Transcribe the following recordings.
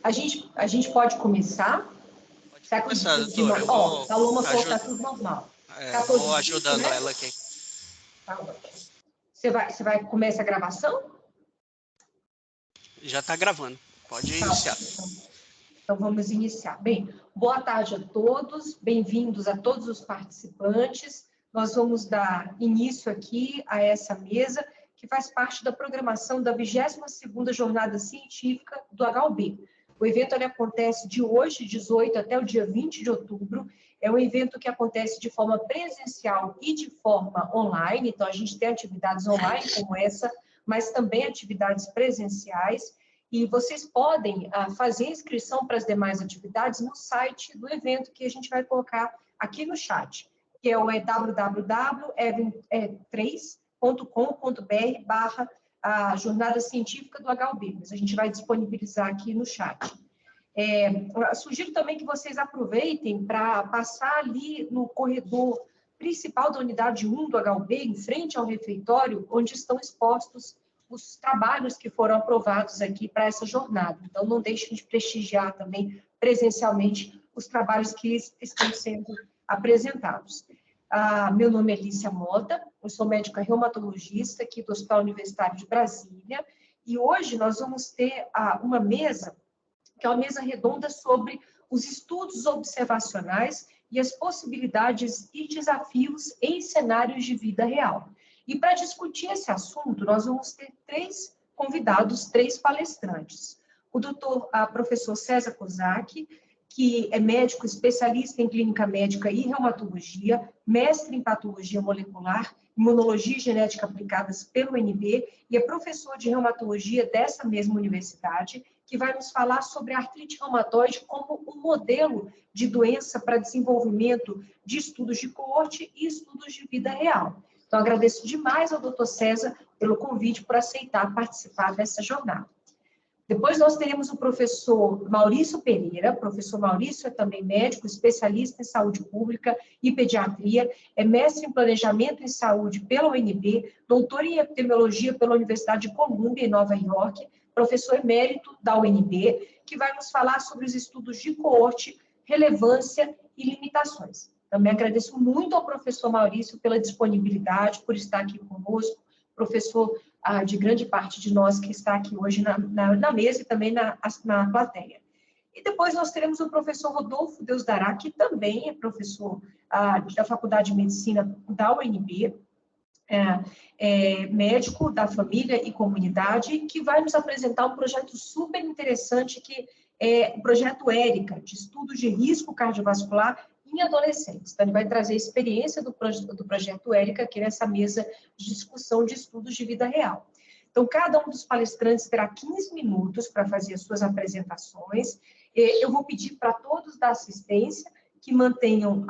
A gente pode começar? Pode começar, doutora. Eu vou Paloma falou que está tudo normal. vou ajudando ela aqui. Tá ótimo. Você vai começar a gravação? Já está gravando. Pode iniciar. Então, vamos iniciar. Bem, boa tarde a todos, bem-vindos a todos os participantes. Nós vamos dar início aqui a essa mesa, que faz parte da programação da 22ª Jornada Científica do HUB. O evento ele acontece de hoje, 18, até o dia 20 de outubro. É um evento que acontece de forma presencial e de forma online. Então, a gente tem atividades online como essa, mas também atividades presenciais. E vocês podem fazer inscrição para as demais atividades no site do evento, que a gente vai colocar aqui no chat, que é o www.event3.com.br/jornada científica do HUB, mas a gente vai disponibilizar aqui no chat. Sugiro também que vocês aproveitem para passar ali no corredor principal da unidade 1 do HUB, em frente ao refeitório, onde estão expostos os trabalhos que foram aprovados aqui para essa jornada. Então, não deixem de prestigiar também presencialmente os trabalhos que estão sendo apresentados. Meu nome é Lícia Mota, eu sou médica reumatologista aqui do Hospital Universitário de Brasília, e hoje nós vamos ter uma mesa, que é uma mesa redonda sobre os estudos observacionais e as possibilidades e desafios em cenários de vida real. E para discutir esse assunto, nós vamos ter 3 convidados, 3 palestrantes. O professor César Kozak, que é médico especialista em clínica médica e reumatologia, mestre em patologia molecular, imunologia e genética aplicadas pelo UNB, e é professor de reumatologia dessa mesma universidade, que vai nos falar sobre a artrite reumatoide como um modelo de doença para desenvolvimento de estudos de coorte e estudos de vida real. Então, agradeço demais ao Dr. César pelo convite, por aceitar participar dessa jornada. Depois nós teremos o professor Maurício Pereira. O professor Maurício é também médico, especialista em saúde pública e pediatria, é mestre em planejamento em saúde pela UNB, doutor em epidemiologia pela Universidade de Colômbia, em Nova York, professor emérito da UNB, que vai nos falar sobre os estudos de coorte, relevância e limitações. Também agradeço muito ao professor Maurício pela disponibilidade, por estar aqui conosco, professor de grande parte de nós que está aqui hoje na mesa e também na plateia. E depois nós teremos o professor Rodolfo Deusdará, que também é professor da Faculdade de Medicina da UNB, médico da família e comunidade, que vai nos apresentar um projeto super interessante, que é o projeto ERICA, de estudos de risco cardiovascular em adolescentes. Então, ele vai trazer a experiência do projeto ERICA aqui nessa mesa de discussão de estudos de vida real. Então, cada um dos palestrantes terá 15 minutos para fazer as suas apresentações. Eu vou pedir para todos da assistência que mantenham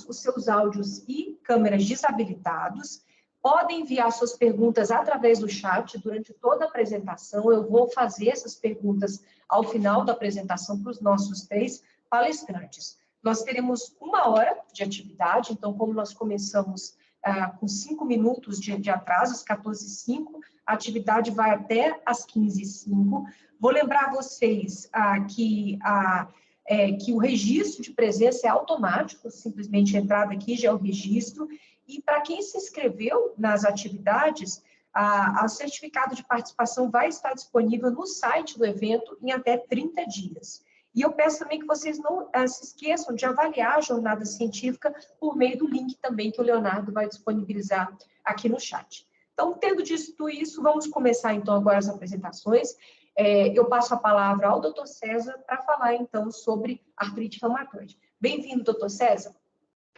os seus áudios e câmeras desabilitados. Podem enviar suas perguntas através do chat durante toda a apresentação. Eu vou fazer essas perguntas ao final da apresentação para os nossos 3 palestrantes. Nós teremos 1 hora de atividade, então, como nós começamos com 5 minutos de atraso, às 14h05, a atividade vai até às 15h05. Vou lembrar a vocês que o registro de presença é automático, simplesmente a entrada aqui já é o registro, e para quem se inscreveu nas atividades, o certificado de participação vai estar disponível no site do evento em até 30 dias. E eu peço também que vocês não se esqueçam de avaliar a jornada científica por meio do link também que o Leonardo vai disponibilizar aqui no chat. Então, tendo dito isso, vamos começar então agora as apresentações. Eu passo a palavra ao Dr. César para falar então sobre artrite reumatoide. Bem-vindo, Dr. César.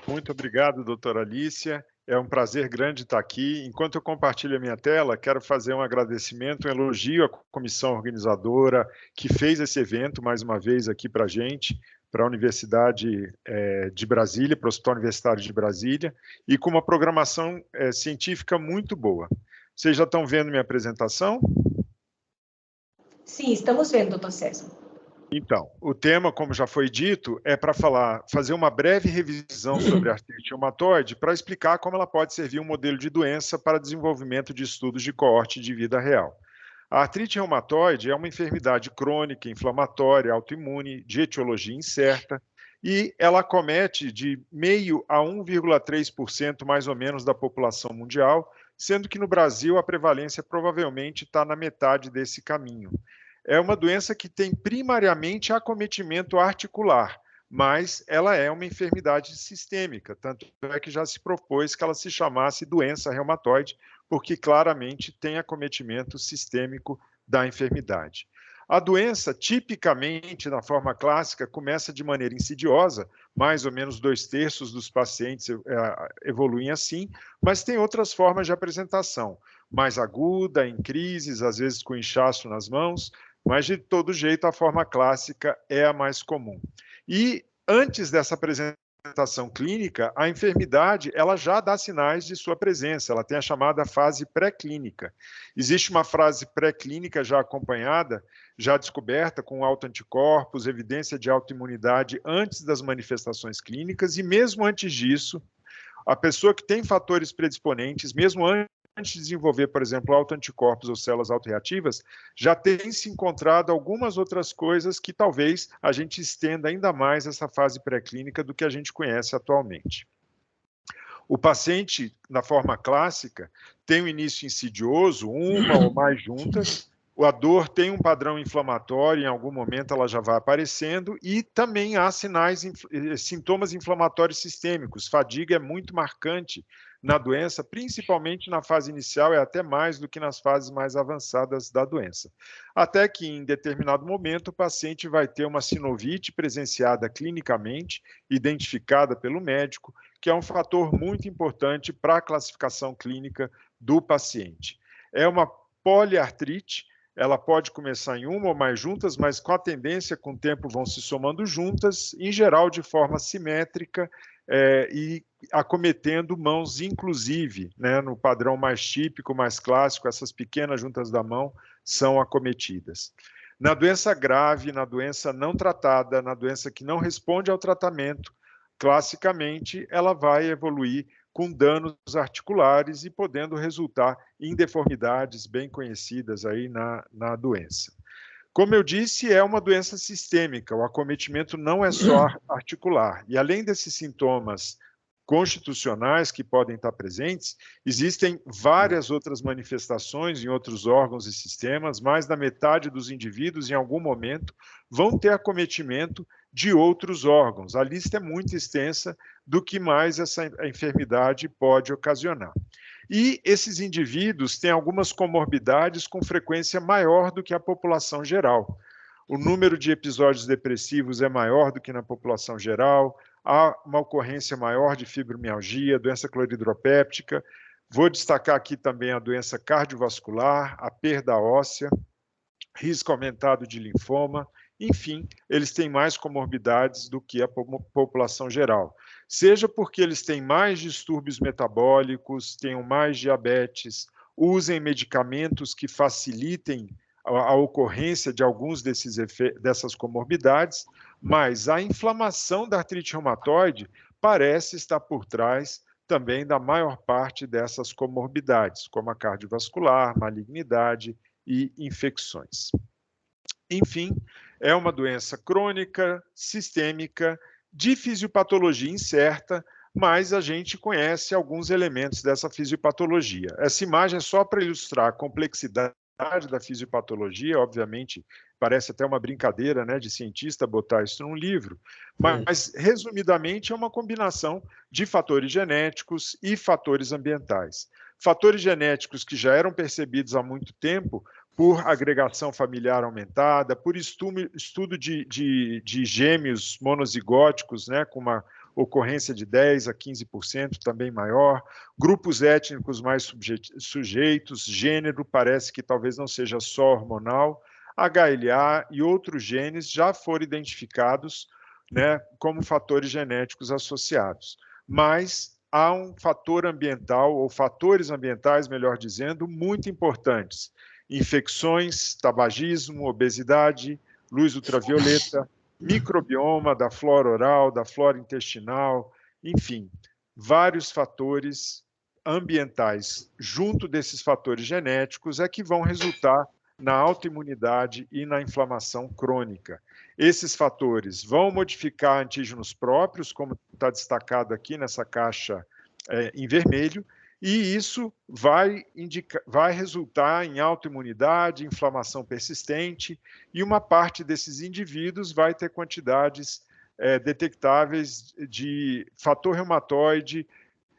Muito obrigado, doutora Alicia. É um prazer grande estar aqui. Enquanto eu compartilho a minha tela, quero fazer um agradecimento, um elogio à comissão organizadora que fez esse evento, mais uma vez, aqui para a gente, para a Universidade de Brasília, para o Hospital Universitário de Brasília, e com uma programação científica muito boa. Vocês já estão vendo minha apresentação? Sim, estamos vendo, doutor César. Então, o tema, como já foi dito, é para fazer uma breve revisão sobre a artrite reumatoide para explicar como ela pode servir um modelo de doença para desenvolvimento de estudos de coorte de vida real. A artrite reumatoide é uma enfermidade crônica, inflamatória, autoimune, de etiologia incerta, e ela acomete de 0,5% a 1,3% mais ou menos da população mundial, sendo que no Brasil a prevalência provavelmente está na metade desse caminho. É uma doença que tem primariamente acometimento articular, mas ela é uma enfermidade sistêmica, tanto é que já se propôs que ela se chamasse doença reumatoide, porque claramente tem acometimento sistêmico da enfermidade. A doença, tipicamente, na forma clássica, começa de maneira insidiosa, mais ou menos 2/3 dos pacientes evoluem assim, mas tem outras formas de apresentação, mais aguda, em crises, às vezes com inchaço nas mãos, mas de todo jeito a forma clássica é a mais comum. E antes dessa apresentação clínica, a enfermidade ela já dá sinais de sua presença, ela tem a chamada fase pré-clínica. Existe uma fase pré-clínica já acompanhada, já descoberta com autoanticorpos, evidência de autoimunidade antes das manifestações clínicas, e mesmo antes disso, a pessoa que tem fatores predisponentes, mesmo antes de desenvolver, por exemplo, autoanticorpos ou células autoreativas, já tem se encontrado algumas outras coisas que talvez a gente estenda ainda mais essa fase pré-clínica do que a gente conhece atualmente. O paciente, na forma clássica, tem um início insidioso, uma ou mais juntas, a dor tem um padrão inflamatório, em algum momento ela já vai aparecendo, e também há sintomas inflamatórios sistêmicos. Fadiga é muito marcante na doença, principalmente na fase inicial, é até mais do que nas fases mais avançadas da doença. Até que, em determinado momento, o paciente vai ter uma sinovite presenciada clinicamente, identificada pelo médico, que é um fator muito importante para a classificação clínica do paciente. É uma poliartrite, ela pode começar em uma ou mais juntas, mas com a tendência, com o tempo, vão se somando juntas, em geral de forma simétrica e acometendo mãos, inclusive, né, no padrão mais típico, mais clássico, essas pequenas juntas da mão são acometidas. Na doença grave, na doença não tratada, na doença que não responde ao tratamento, classicamente, ela vai evoluir com danos articulares e podendo resultar em deformidades bem conhecidas aí na doença. Como eu disse, é uma doença sistêmica, o acometimento não é só articular. E além desses sintomas constitucionais que podem estar presentes, existem várias outras manifestações em outros órgãos e sistemas, mais da metade dos indivíduos, em algum momento, vão ter acometimento de outros órgãos. A lista é muito extensa do que mais essa enfermidade pode ocasionar. E esses indivíduos têm algumas comorbidades com frequência maior do que a população geral. O número de episódios depressivos é maior do que na população geral, há uma ocorrência maior de fibromialgia, doença cloridropéptica. Vou destacar aqui também a doença cardiovascular, a perda óssea, risco aumentado de linfoma. Enfim, eles têm mais comorbidades do que a população geral. Seja porque eles têm mais distúrbios metabólicos, tenham mais diabetes, usem medicamentos que facilitem a ocorrência de alguns dessas comorbidades, mas a inflamação da artrite reumatoide parece estar por trás também da maior parte dessas comorbidades, como a cardiovascular, malignidade e infecções. Enfim, é uma doença crônica, sistêmica, de fisiopatologia incerta, mas a gente conhece alguns elementos dessa fisiopatologia. Essa imagem é só para ilustrar a complexidade da fisiopatologia, obviamente, parece até uma brincadeira, né, de cientista botar isso num livro, mas resumidamente é uma combinação de fatores genéticos e fatores ambientais. Fatores genéticos que já eram percebidos há muito tempo por agregação familiar aumentada, por estudo de gêmeos monozigóticos, né, com uma ocorrência de 10% a 15%, também maior, grupos étnicos mais sujeitos, gênero, parece que talvez não seja só hormonal, HLA e outros genes já foram identificados, né, como fatores genéticos associados. Mas há um fator ambiental, ou fatores ambientais, melhor dizendo, muito importantes. Infecções, tabagismo, obesidade, luz ultravioleta, microbioma da flora oral, da flora intestinal, enfim, vários fatores ambientais junto desses fatores genéticos é que vão resultar na autoimunidade e na inflamação crônica. Esses fatores vão modificar antígenos próprios, como está destacado aqui nessa caixa em vermelho, e isso vai resultar em autoimunidade, inflamação persistente, e uma parte desses indivíduos vai ter quantidades detectáveis de fator reumatoide,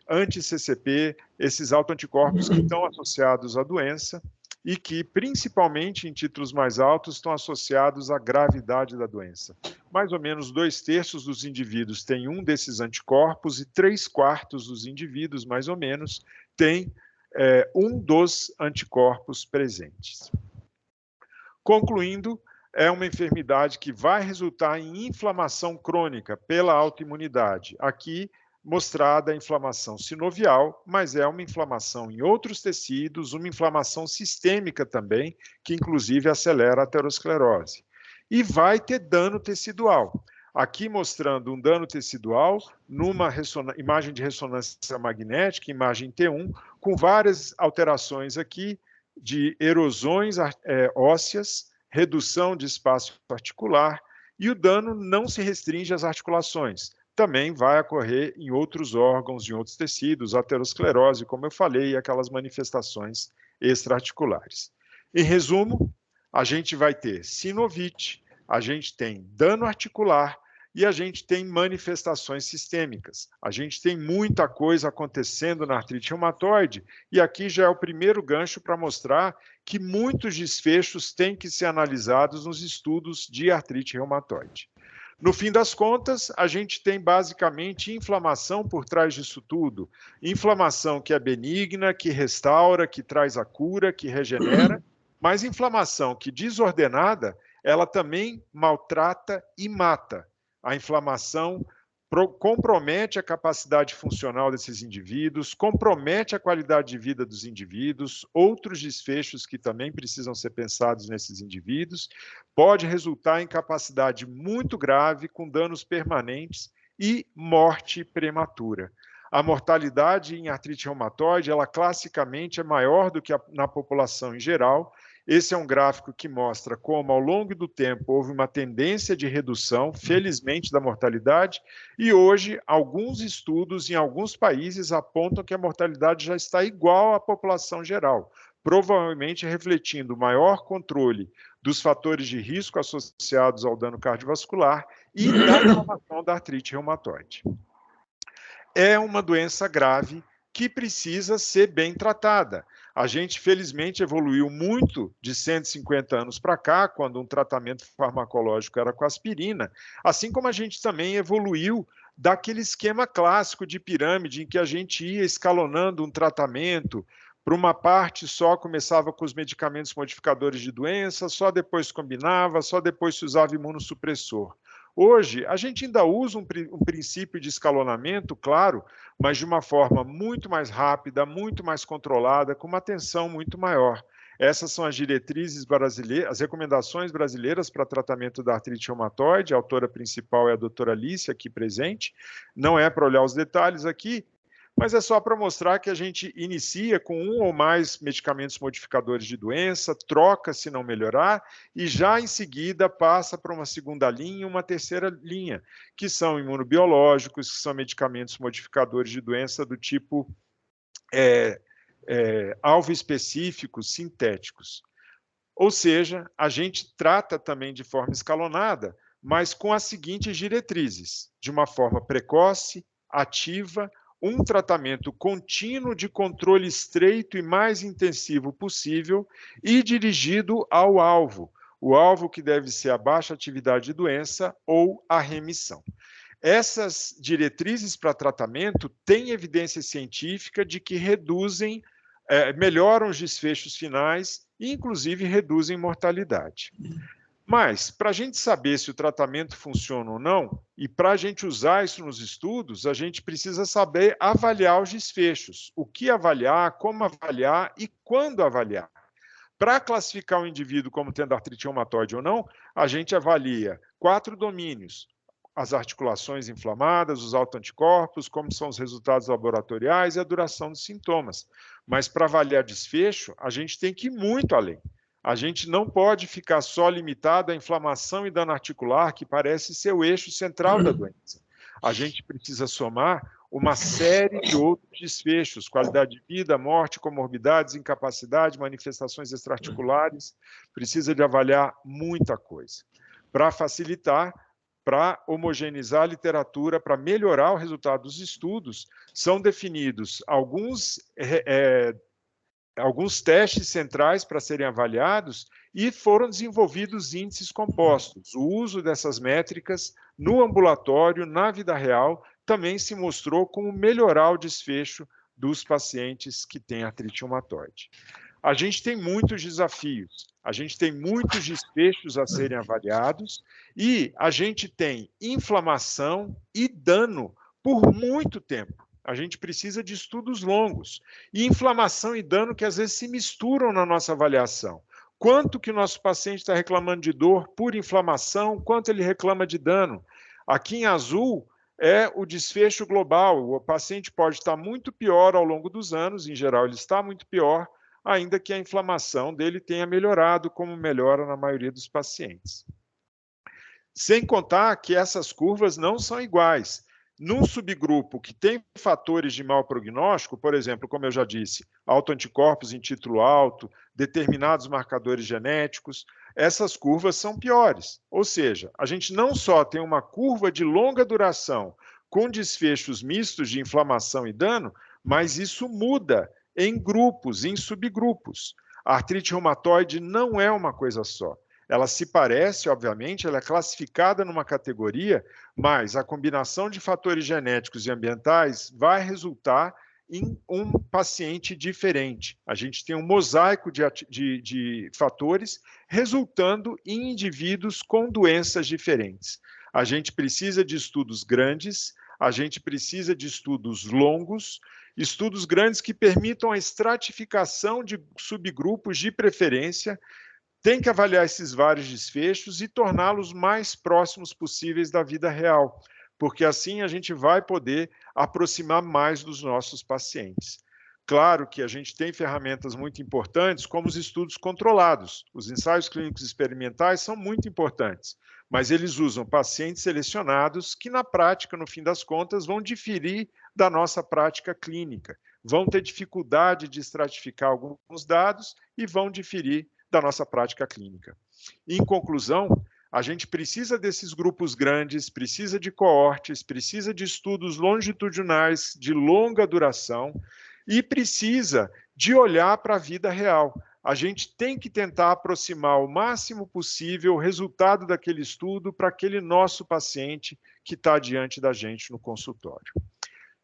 anti-CCP, esses autoanticorpos que estão associados à doença e que, principalmente em títulos mais altos, estão associados à gravidade da doença. Mais ou menos 2/3 dos indivíduos têm um desses anticorpos e 3/4 dos indivíduos, mais ou menos, têm um dos anticorpos presentes. Concluindo, é uma enfermidade que vai resultar em inflamação crônica pela autoimunidade. Aqui, mostrada a inflamação sinovial, mas é uma inflamação em outros tecidos, uma inflamação sistêmica também, que inclusive acelera a aterosclerose. E vai ter dano tecidual. Aqui mostrando um dano tecidual numa imagem de ressonância magnética, imagem T1, com várias alterações aqui de erosões ósseas, redução de espaço articular, e o dano não se restringe às articulações. Também vai ocorrer em outros órgãos, em outros tecidos, aterosclerose, como eu falei, e aquelas manifestações extraarticulares. Em resumo, a gente vai ter sinovite, a gente tem dano articular e a gente tem manifestações sistêmicas. A gente tem muita coisa acontecendo na artrite reumatoide e aqui já é o primeiro gancho para mostrar que muitos desfechos têm que ser analisados nos estudos de artrite reumatoide. No fim das contas, a gente tem basicamente inflamação por trás disso tudo. Inflamação que é benigna, que restaura, que traz a cura, que regenera, mas inflamação que desordenada, ela também maltrata e mata. A inflamação compromete a capacidade funcional desses indivíduos, compromete a qualidade de vida dos indivíduos, outros desfechos que também precisam ser pensados nesses indivíduos, pode resultar em incapacidade muito grave, com danos permanentes e morte prematura. A mortalidade em artrite reumatoide, ela classicamente é maior do que na população em geral. Esse é um gráfico que mostra como, ao longo do tempo, houve uma tendência de redução, felizmente, da mortalidade, e hoje, alguns estudos em alguns países apontam que a mortalidade já está igual à população geral, provavelmente refletindo maior controle dos fatores de risco associados ao dano cardiovascular e da inflamação da artrite reumatoide. É uma doença grave que precisa ser bem tratada. A gente, felizmente, evoluiu muito de 150 anos para cá, quando um tratamento farmacológico era com aspirina, assim como a gente também evoluiu daquele esquema clássico de pirâmide, em que a gente ia escalonando um tratamento, para uma parte só começava com os medicamentos modificadores de doença, só depois combinava, só depois se usava imunossupressor. Hoje, a gente ainda usa um princípio de escalonamento, claro, mas de uma forma muito mais rápida, muito mais controlada, com uma atenção muito maior. Essas são as diretrizes brasileiras, as recomendações brasileiras para tratamento da artrite reumatoide. A autora principal é a doutora Alice, aqui presente. Não é para olhar os detalhes aqui, mas é só para mostrar que a gente inicia com um ou mais medicamentos modificadores de doença, troca se não melhorar, e já em seguida passa para uma segunda linha e uma terceira linha, que são imunobiológicos, que são medicamentos modificadores de doença do tipo alvo específicos, sintéticos. Ou seja, a gente trata também de forma escalonada, mas com as seguintes diretrizes: de uma forma precoce, ativa, um tratamento contínuo de controle estreito e mais intensivo possível e dirigido ao alvo, o alvo que deve ser a baixa atividade de doença ou a remissão. Essas diretrizes para tratamento têm evidência científica de que melhoram os desfechos finais e, inclusive, reduzem mortalidade. Mas, para a gente saber se o tratamento funciona ou não, e para a gente usar isso nos estudos, a gente precisa saber avaliar os desfechos. O que avaliar, como avaliar e quando avaliar. Para classificar um indivíduo como tendo artrite reumatoide ou não, a gente avalia 4 domínios: as articulações inflamadas, os autoanticorpos, como são os resultados laboratoriais e a duração dos sintomas. Mas para avaliar desfecho, a gente tem que ir muito além. A gente não pode ficar só limitado à inflamação e dano articular, que parece ser o eixo central da doença. A gente precisa somar uma série de outros desfechos, qualidade de vida, morte, comorbidades, incapacidade, manifestações extraarticulares, precisa de avaliar muita coisa. Para facilitar, para homogeneizar a literatura, para melhorar o resultado dos estudos, são definidos alguns testes centrais para serem avaliados e foram desenvolvidos índices compostos. O uso dessas métricas no ambulatório, na vida real, também se mostrou como melhorar o desfecho dos pacientes que têm artrite reumatoide. A gente tem muitos desafios, a gente tem muitos desfechos a serem avaliados e a gente tem inflamação e dano por muito tempo. A gente precisa de estudos longos. E inflamação e dano que às vezes se misturam na nossa avaliação. Quanto que o nosso paciente está reclamando de dor por inflamação, quanto ele reclama de dano. Aqui em azul é o desfecho global. O paciente pode estar muito pior ao longo dos anos, em geral ele está muito pior, ainda que a inflamação dele tenha melhorado, como melhora na maioria dos pacientes. Sem contar que essas curvas não são iguais. Num subgrupo que tem fatores de mau prognóstico, por exemplo, como eu já disse, autoanticorpos em título alto, determinados marcadores genéticos, essas curvas são piores. Ou seja, a gente não só tem uma curva de longa duração com desfechos mistos de inflamação e dano, mas isso muda em grupos, em subgrupos. A artrite reumatoide não é uma coisa só. Ela se parece, obviamente, ela é classificada numa categoria, mas a combinação de fatores genéticos e ambientais vai resultar em um paciente diferente. A gente tem um mosaico de fatores resultando em indivíduos com doenças diferentes. A gente precisa de estudos grandes, a gente precisa de estudos longos, estudos grandes que permitam a estratificação de subgrupos de preferência. Tem que avaliar esses vários desfechos e torná-los mais próximos possíveis da vida real, porque assim a gente vai poder aproximar mais dos nossos pacientes. Claro que a gente tem ferramentas muito importantes, como os estudos controlados. Os ensaios clínicos experimentais são muito importantes, mas eles usam pacientes selecionados que, na prática, no fim das contas, vão diferir da nossa prática clínica, vão ter dificuldade de estratificar alguns dados e vão diferir da nossa prática clínica. Em conclusão, a gente precisa desses grupos grandes, precisa de coortes, precisa de estudos longitudinais de longa duração e precisa de olhar para a vida real. A gente tem que tentar aproximar o máximo possível o resultado daquele estudo para aquele nosso paciente que está diante da gente no consultório.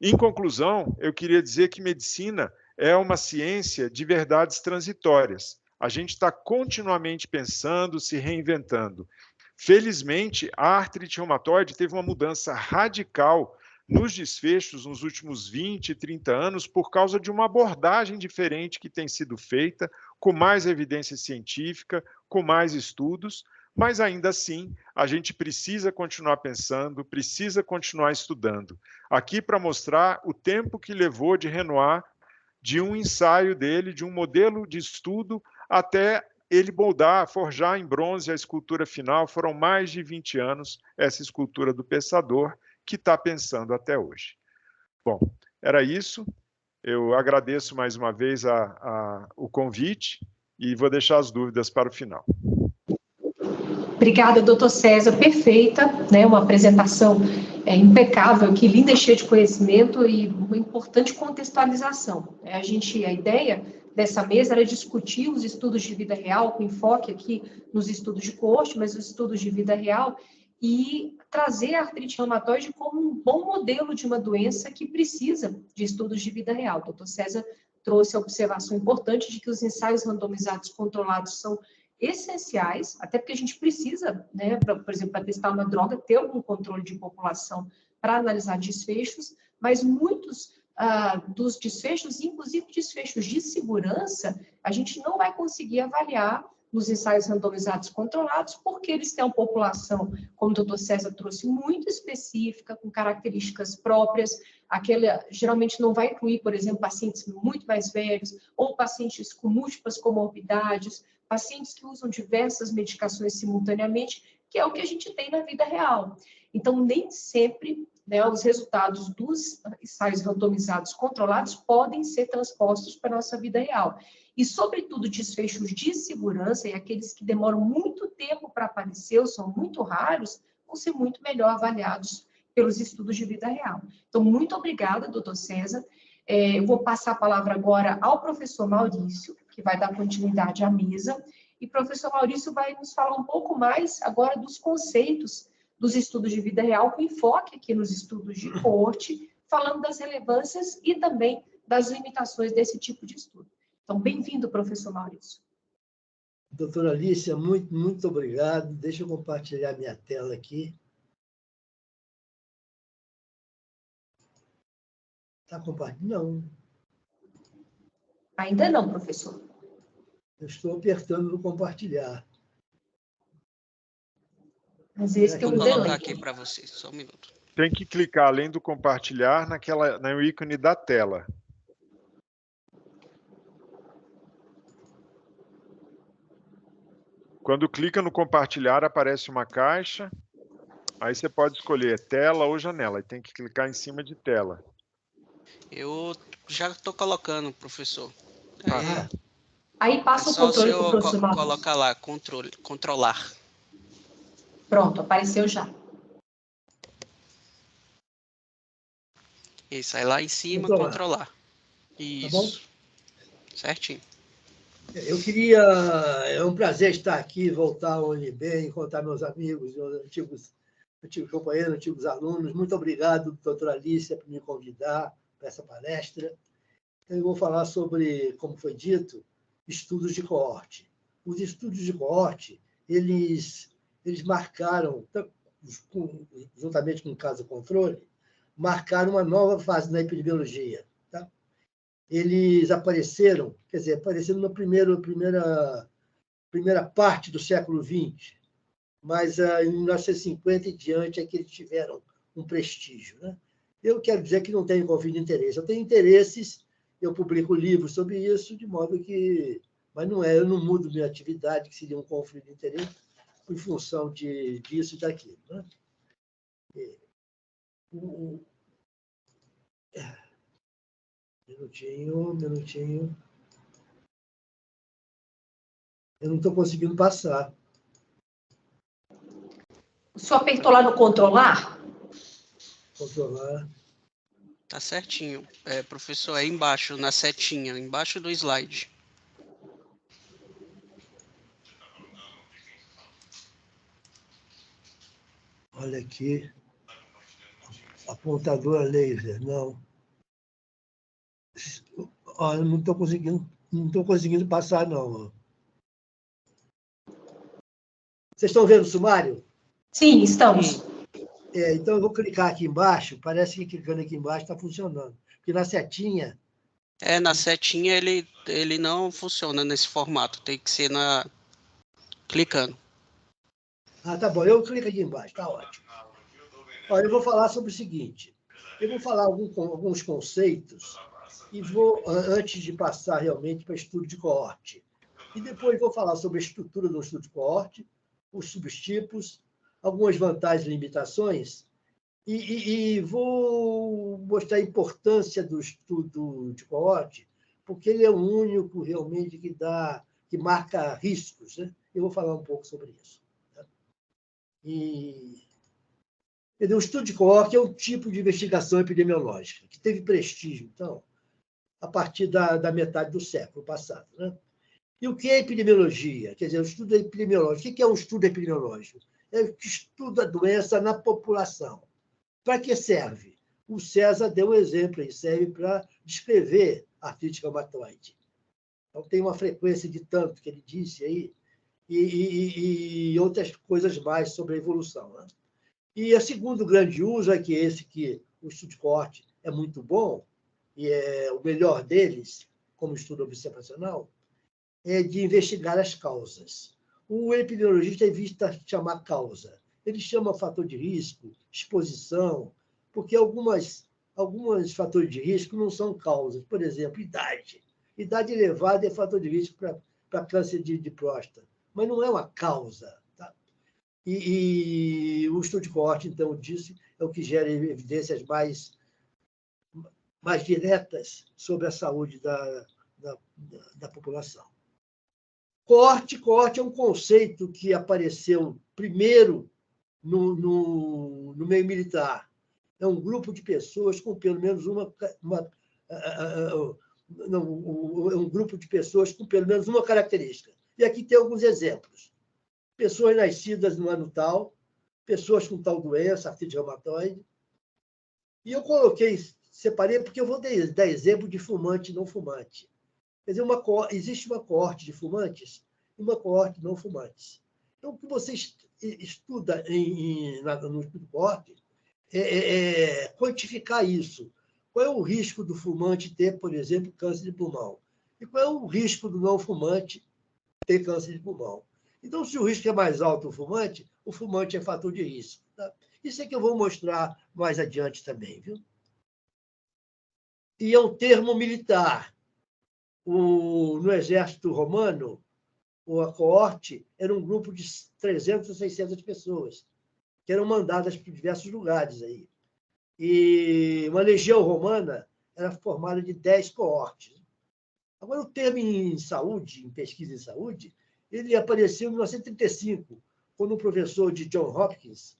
Em conclusão, eu queria dizer que medicina é uma ciência de verdades transitórias. A gente está continuamente pensando, se reinventando. Felizmente, a artrite reumatoide teve uma mudança radical nos desfechos nos últimos 20, 30 anos por causa de uma abordagem diferente que tem sido feita, com mais evidência científica, com mais estudos, mas ainda assim a gente precisa continuar pensando, precisa continuar estudando. Aqui para mostrar o tempo que levou de Renoir, de um ensaio dele, de um modelo de estudo, até ele moldar, forjar em bronze a escultura final. Foram mais de 20 anos essa escultura do pensador que está pensando até hoje. Bom, era isso. Eu agradeço mais uma vez o convite e vou deixar as dúvidas para o final. Obrigada, doutor César, perfeita, né? Uma apresentação impecável, que linda e cheia de conhecimento e uma importante contextualização. A ideia dessa mesa era discutir os estudos de vida real, com enfoque aqui nos estudos de coorte, mas os estudos de vida real, e trazer a artrite reumatoide como um bom modelo de uma doença que precisa de estudos de vida real. O doutor César trouxe a observação importante de que os ensaios randomizados controlados são essenciais, até porque a gente precisa, né, por exemplo, para testar uma droga, ter algum controle de população para analisar desfechos, mas muitos dos desfechos, inclusive desfechos de segurança, a gente não vai conseguir avaliar nos ensaios randomizados controlados, porque eles têm uma população, como o doutor César trouxe, muito específica, com características próprias. Aquela geralmente não vai incluir, por exemplo, pacientes muito mais velhos, ou pacientes com múltiplas comorbidades, pacientes que usam diversas medicações simultaneamente, que é o que a gente tem na vida real. Então, nem sempre, né, os resultados dos ensaios randomizados controlados podem ser transpostos para a nossa vida real. E, sobretudo, desfechos de segurança, e aqueles que demoram muito tempo para aparecer, ou são muito raros, vão ser muito melhor avaliados pelos estudos de vida real. Então, muito obrigada, doutor César. Eu vou passar a palavra agora ao professor Maurício, que vai dar continuidade à mesa. E o professor Maurício vai nos falar um pouco mais agora dos conceitos dos estudos de vida real, com enfoque aqui nos estudos de coorte, falando das relevâncias e também das limitações desse tipo de estudo. Então, bem-vindo, professor Maurício. Doutora Alicia, muito obrigado. Deixa eu compartilhar minha tela aqui. Está compartilhando? Não. Ainda não, professor. Eu estou apertando no compartilhar. Às vezes tem um Vou delay. colocar aqui para vocês, só um minuto. Tem que clicar, além do compartilhar, no ícone da tela. Quando clica no compartilhar, aparece uma caixa. Aí você pode escolher tela ou janela. E tem que clicar em cima de tela. Eu já estou colocando, professor. Aí passa o controle para o professor Maurício. Colocar lá, controlar. Pronto, apareceu já. Isso, aí lá em cima, controlar. Isso. Tá bom? Certinho. É um prazer estar aqui, voltar ao UNB, encontrar meus amigos, meus antigos companheiros, antigos alunos. Muito obrigado, doutora Alicia, por me convidar para essa palestra. Eu vou falar sobre, como foi dito, estudos de coorte. Os estudos de coorte, eles marcaram, juntamente com o caso controle, marcaram uma nova fase na epidemiologia. Tá? Eles apareceram na primeira parte do século XX, mas em 1950 e diante é que eles tiveram um prestígio. Né? Eu quero dizer que não tenho conflito de interesse. Eu tenho interesses, eu publico livros sobre isso, de modo que... Mas não é, eu não mudo minha atividade, que seria um conflito de interesse, em função disso e daquilo. Né? Minutinho. Eu não estou conseguindo passar. O senhor apertou lá no controlar? Controlar. Tá certinho. Professor, aí embaixo, na setinha, embaixo do slide. Olha aqui. Apontador laser, não. Olha, não estou conseguindo passar, não. Vocês estão vendo o sumário? Sim, estamos. Então, eu vou clicar aqui embaixo. Parece que clicando aqui embaixo está funcionando. Porque na setinha... Na setinha ele não funciona nesse formato. Tem que ser clicando. Tá bom. Eu clico aqui embaixo. Tá ótimo. Olha, eu vou falar sobre o seguinte. Eu vou falar alguns conceitos e vou, antes de passar realmente para estudo de coorte. E depois vou falar sobre a estrutura do estudo de coorte, os subtipos, algumas vantagens e limitações, e vou mostrar a importância do estudo de coorte, porque ele é o único realmente que marca riscos. Né? Eu vou falar um pouco sobre isso. Tá? O estudo de coorte é um tipo de investigação epidemiológica que teve prestígio, então, a partir da metade do século passado. Né? E o que é epidemiologia? Quer dizer, o estudo epidemiológico. O que é um estudo epidemiológico? É o que estuda a doença na população. Para que serve? O César deu um exemplo aí, serve para descrever a artrite reumatoide. Então, tem uma frequência de tanto que ele disse aí, e outras coisas mais sobre a evolução. Né? E o segundo grande uso é que o estudo de coorte é muito bom, e é o melhor deles, como estudo observacional, é de investigar as causas. O epidemiologista evita chamar causa. Ele chama fator de risco, exposição, porque alguns fatores de risco não são causas. Por exemplo, idade. Idade elevada é fator de risco para câncer de próstata, mas não é uma causa. Tá? E o estudo de coorte, então, disso é o que gera evidências mais diretas sobre a saúde da população. Coorte é um conceito que apareceu primeiro no meio militar. É um grupo de pessoas com pelo menos um grupo de pessoas com pelo menos uma característica. E aqui tem alguns exemplos. Pessoas nascidas no ano tal, pessoas com tal doença, artrite reumatoide. E eu separei porque eu vou dar exemplo de fumante e não fumante. Quer dizer, existe uma coorte de fumantes e uma coorte não fumantes. Então, o que você estuda no estudo de coorte é quantificar isso. Qual é o risco do fumante ter, por exemplo, câncer de pulmão? E qual é o risco do não fumante ter câncer de pulmão? Então, se o risco é mais alto o fumante é fator de risco. Tá? Isso é que eu vou mostrar mais adiante também. Viu? E é um termo militar. No exército romano, a coorte era um grupo de 300 ou 600 pessoas, que eram mandadas para diversos lugares aí. E uma legião romana era formada de 10 coortes. Agora, o termo em saúde, em pesquisa em saúde, ele apareceu em 1935, quando um professor de John Hopkins,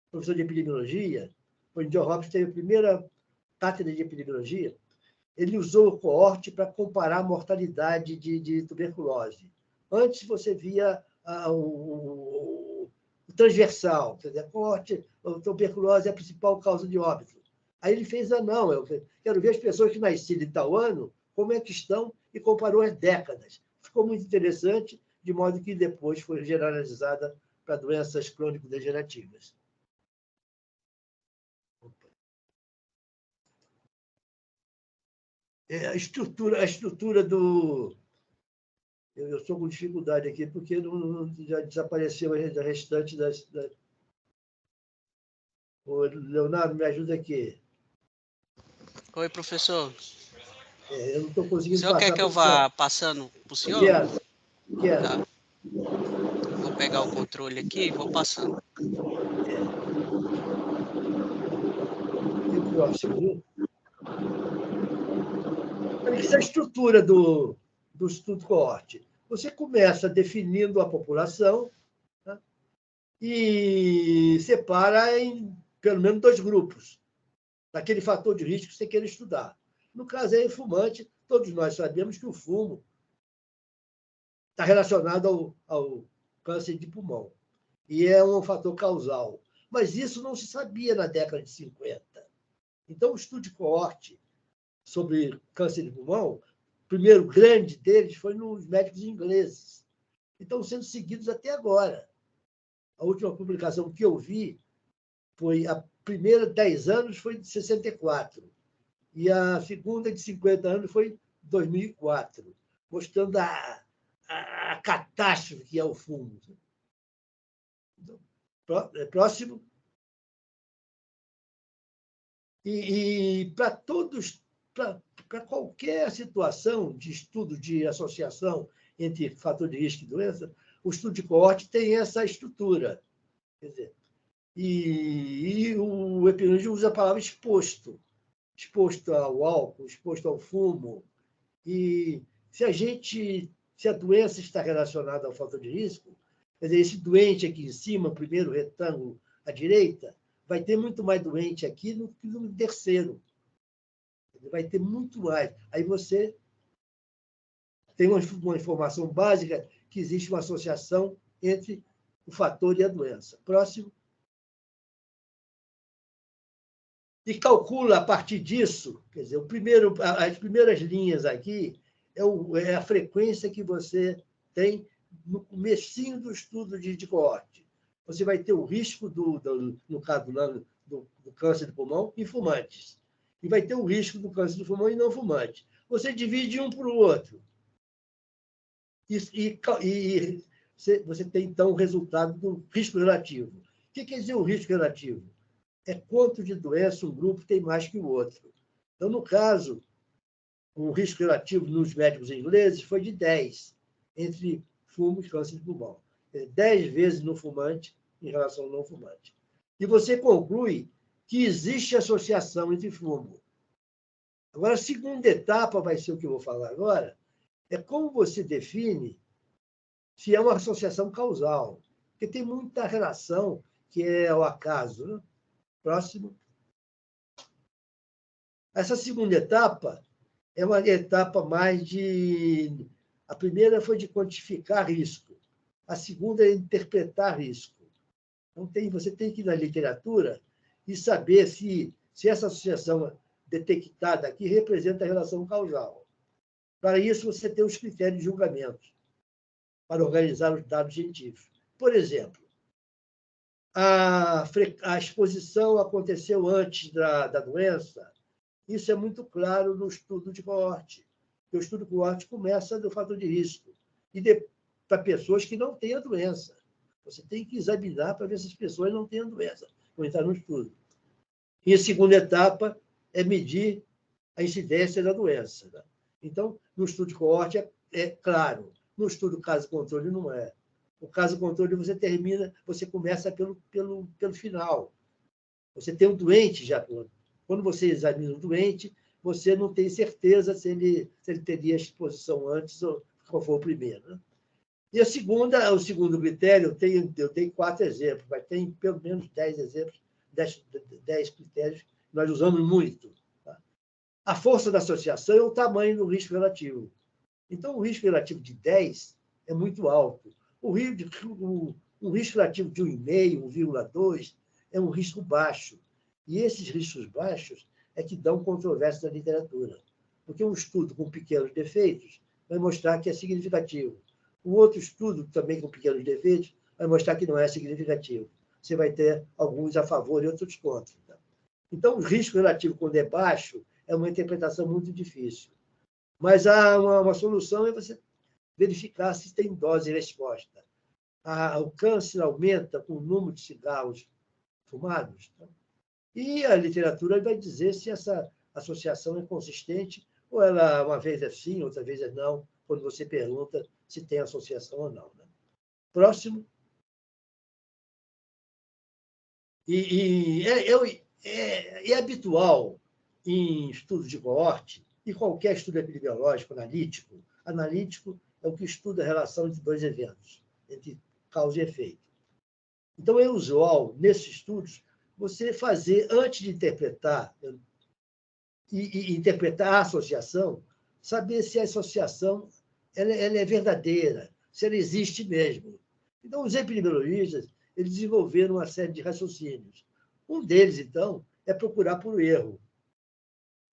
professor de epidemiologia, quando John Hopkins teve a primeira cátedra de epidemiologia, ele usou o coorte para comparar a mortalidade de tuberculose. Antes você via o transversal, quer dizer, a tuberculose é a principal causa de óbito. Aí ele fez, não, eu quero ver as pessoas que nasceram em tal ano, como é que estão, e comparou as décadas. Ficou muito interessante, de modo que depois foi generalizada para doenças crônico-degenerativas. A estrutura do... Eu estou com dificuldade aqui, porque já desapareceu a restante das... Ô, Leonardo, me ajuda aqui. Oi, professor. Eu não estou conseguindo passar. O senhor quer que eu vá passando para o senhor? Quero. Tá. Vou pegar o controle aqui e vou passando. E o próximo, viu? Essa é a estrutura do estudo coorte. Você começa definindo a população, né, e separa em pelo menos 2 grupos, daquele fator de risco que você quer estudar. No caso aí, fumante, todos nós sabemos que o fumo está relacionado ao câncer de pulmão, e é um fator causal. Mas isso não se sabia na década de 50. Então, o estudo de coorte sobre câncer de pulmão, o primeiro grande deles foi nos médicos ingleses. E estão sendo seguidos até agora. A última publicação que eu vi foi a primeira de 10 anos foi de 64, e a segunda de 50 anos foi 2004, mostrando a catástrofe que é o fumo. Próximo. E para todos, para qualquer situação de estudo de associação entre fator de risco e doença, o estudo de coorte tem essa estrutura. Quer dizer, e o epidemiologista usa a palavra exposto ao álcool, exposto ao fumo. E se a doença está relacionada ao fator de risco, quer dizer, esse doente aqui em cima, o primeiro retângulo à direita, vai ter muito mais doente aqui do que no terceiro. Vai ter muito mais. Aí você tem uma informação básica que existe uma associação entre o fator e a doença. Próximo. E calcula a partir disso, quer dizer, as primeiras linhas aqui é a frequência que você tem no comecinho do estudo de coorte. Você vai ter o risco, no caso do câncer de pulmão, em fumantes. E vai ter o risco do câncer de pulmão em não fumantes. Você divide um para o outro. E você tem, então, o resultado do risco relativo. O que quer dizer o risco relativo? É quanto de doença um grupo tem mais que o outro. Então, no caso, o risco relativo nos médicos ingleses foi de 10. entre fumo e câncer de pulmão. 10 vezes no fumante em relação ao não fumante. E você conclui que existe associação entre fumo. Agora, a segunda etapa vai ser o que eu vou falar agora, é como você define se é uma associação causal, porque tem muita relação que é o acaso. Né? Próximo. Essa segunda etapa é uma etapa mais de... A primeira foi de quantificar risco. A segunda é interpretar risco. Então, você tem que ir na literatura e saber se essa associação detectada aqui representa a relação causal. Para isso, você tem os critérios de julgamento para organizar os dados científicos. Por exemplo, a exposição aconteceu antes da doença. Isso é muito claro no estudo de coorte. O estudo de coorte começa do fator de risco e para pessoas que não têm a doença. Você tem que examinar para ver se as pessoas não têm a doença, vão entrar no estudo. E a segunda etapa é medir a incidência da doença. Né? Então, no estudo de coorte é claro. No estudo caso-controle não é. O caso-controle você começa pelo final. Você tem um doente já. Quando você examina um doente, você não tem certeza se ele teria exposição antes ou qual foi o primeiro. Né? E o segundo critério, eu tenho 4 exemplos, mas tem pelo menos 10 exemplos, 10 critérios que nós usamos muito. Tá? A força da associação é o tamanho do risco relativo. Então, o risco relativo de 10 é muito alto. O risco relativo de 1,5, 1,2 é um risco baixo. E esses riscos baixos é que dão controvérsia na literatura. Porque um estudo com pequenos defeitos vai mostrar que é significativo. Um outro estudo, também com pequenos defeitos, vai mostrar que não é significativo. Você vai ter alguns a favor e outros contra. Tá? Então, o risco relativo, quando é baixo, é uma interpretação muito difícil. Mas uma solução é você verificar se tem dose e resposta. O câncer aumenta com o número de cigarros fumados. Tá? E a literatura vai dizer se essa associação é consistente ou ela, uma vez é sim, outra vez é não, quando você pergunta se tem associação ou não. Né? Próximo. É habitual em estudos de coorte, e qualquer estudo epidemiológico, analítico é o que estuda a relação entre 2 eventos, entre causa e efeito. Então, é usual, nesses estudos, você fazer, antes de interpretar, e interpretar a associação, saber se a associação ela é verdadeira, se ela existe mesmo. Então, os epidemiologistas eles desenvolveram uma série de raciocínios. Um deles, então, é procurar por erro.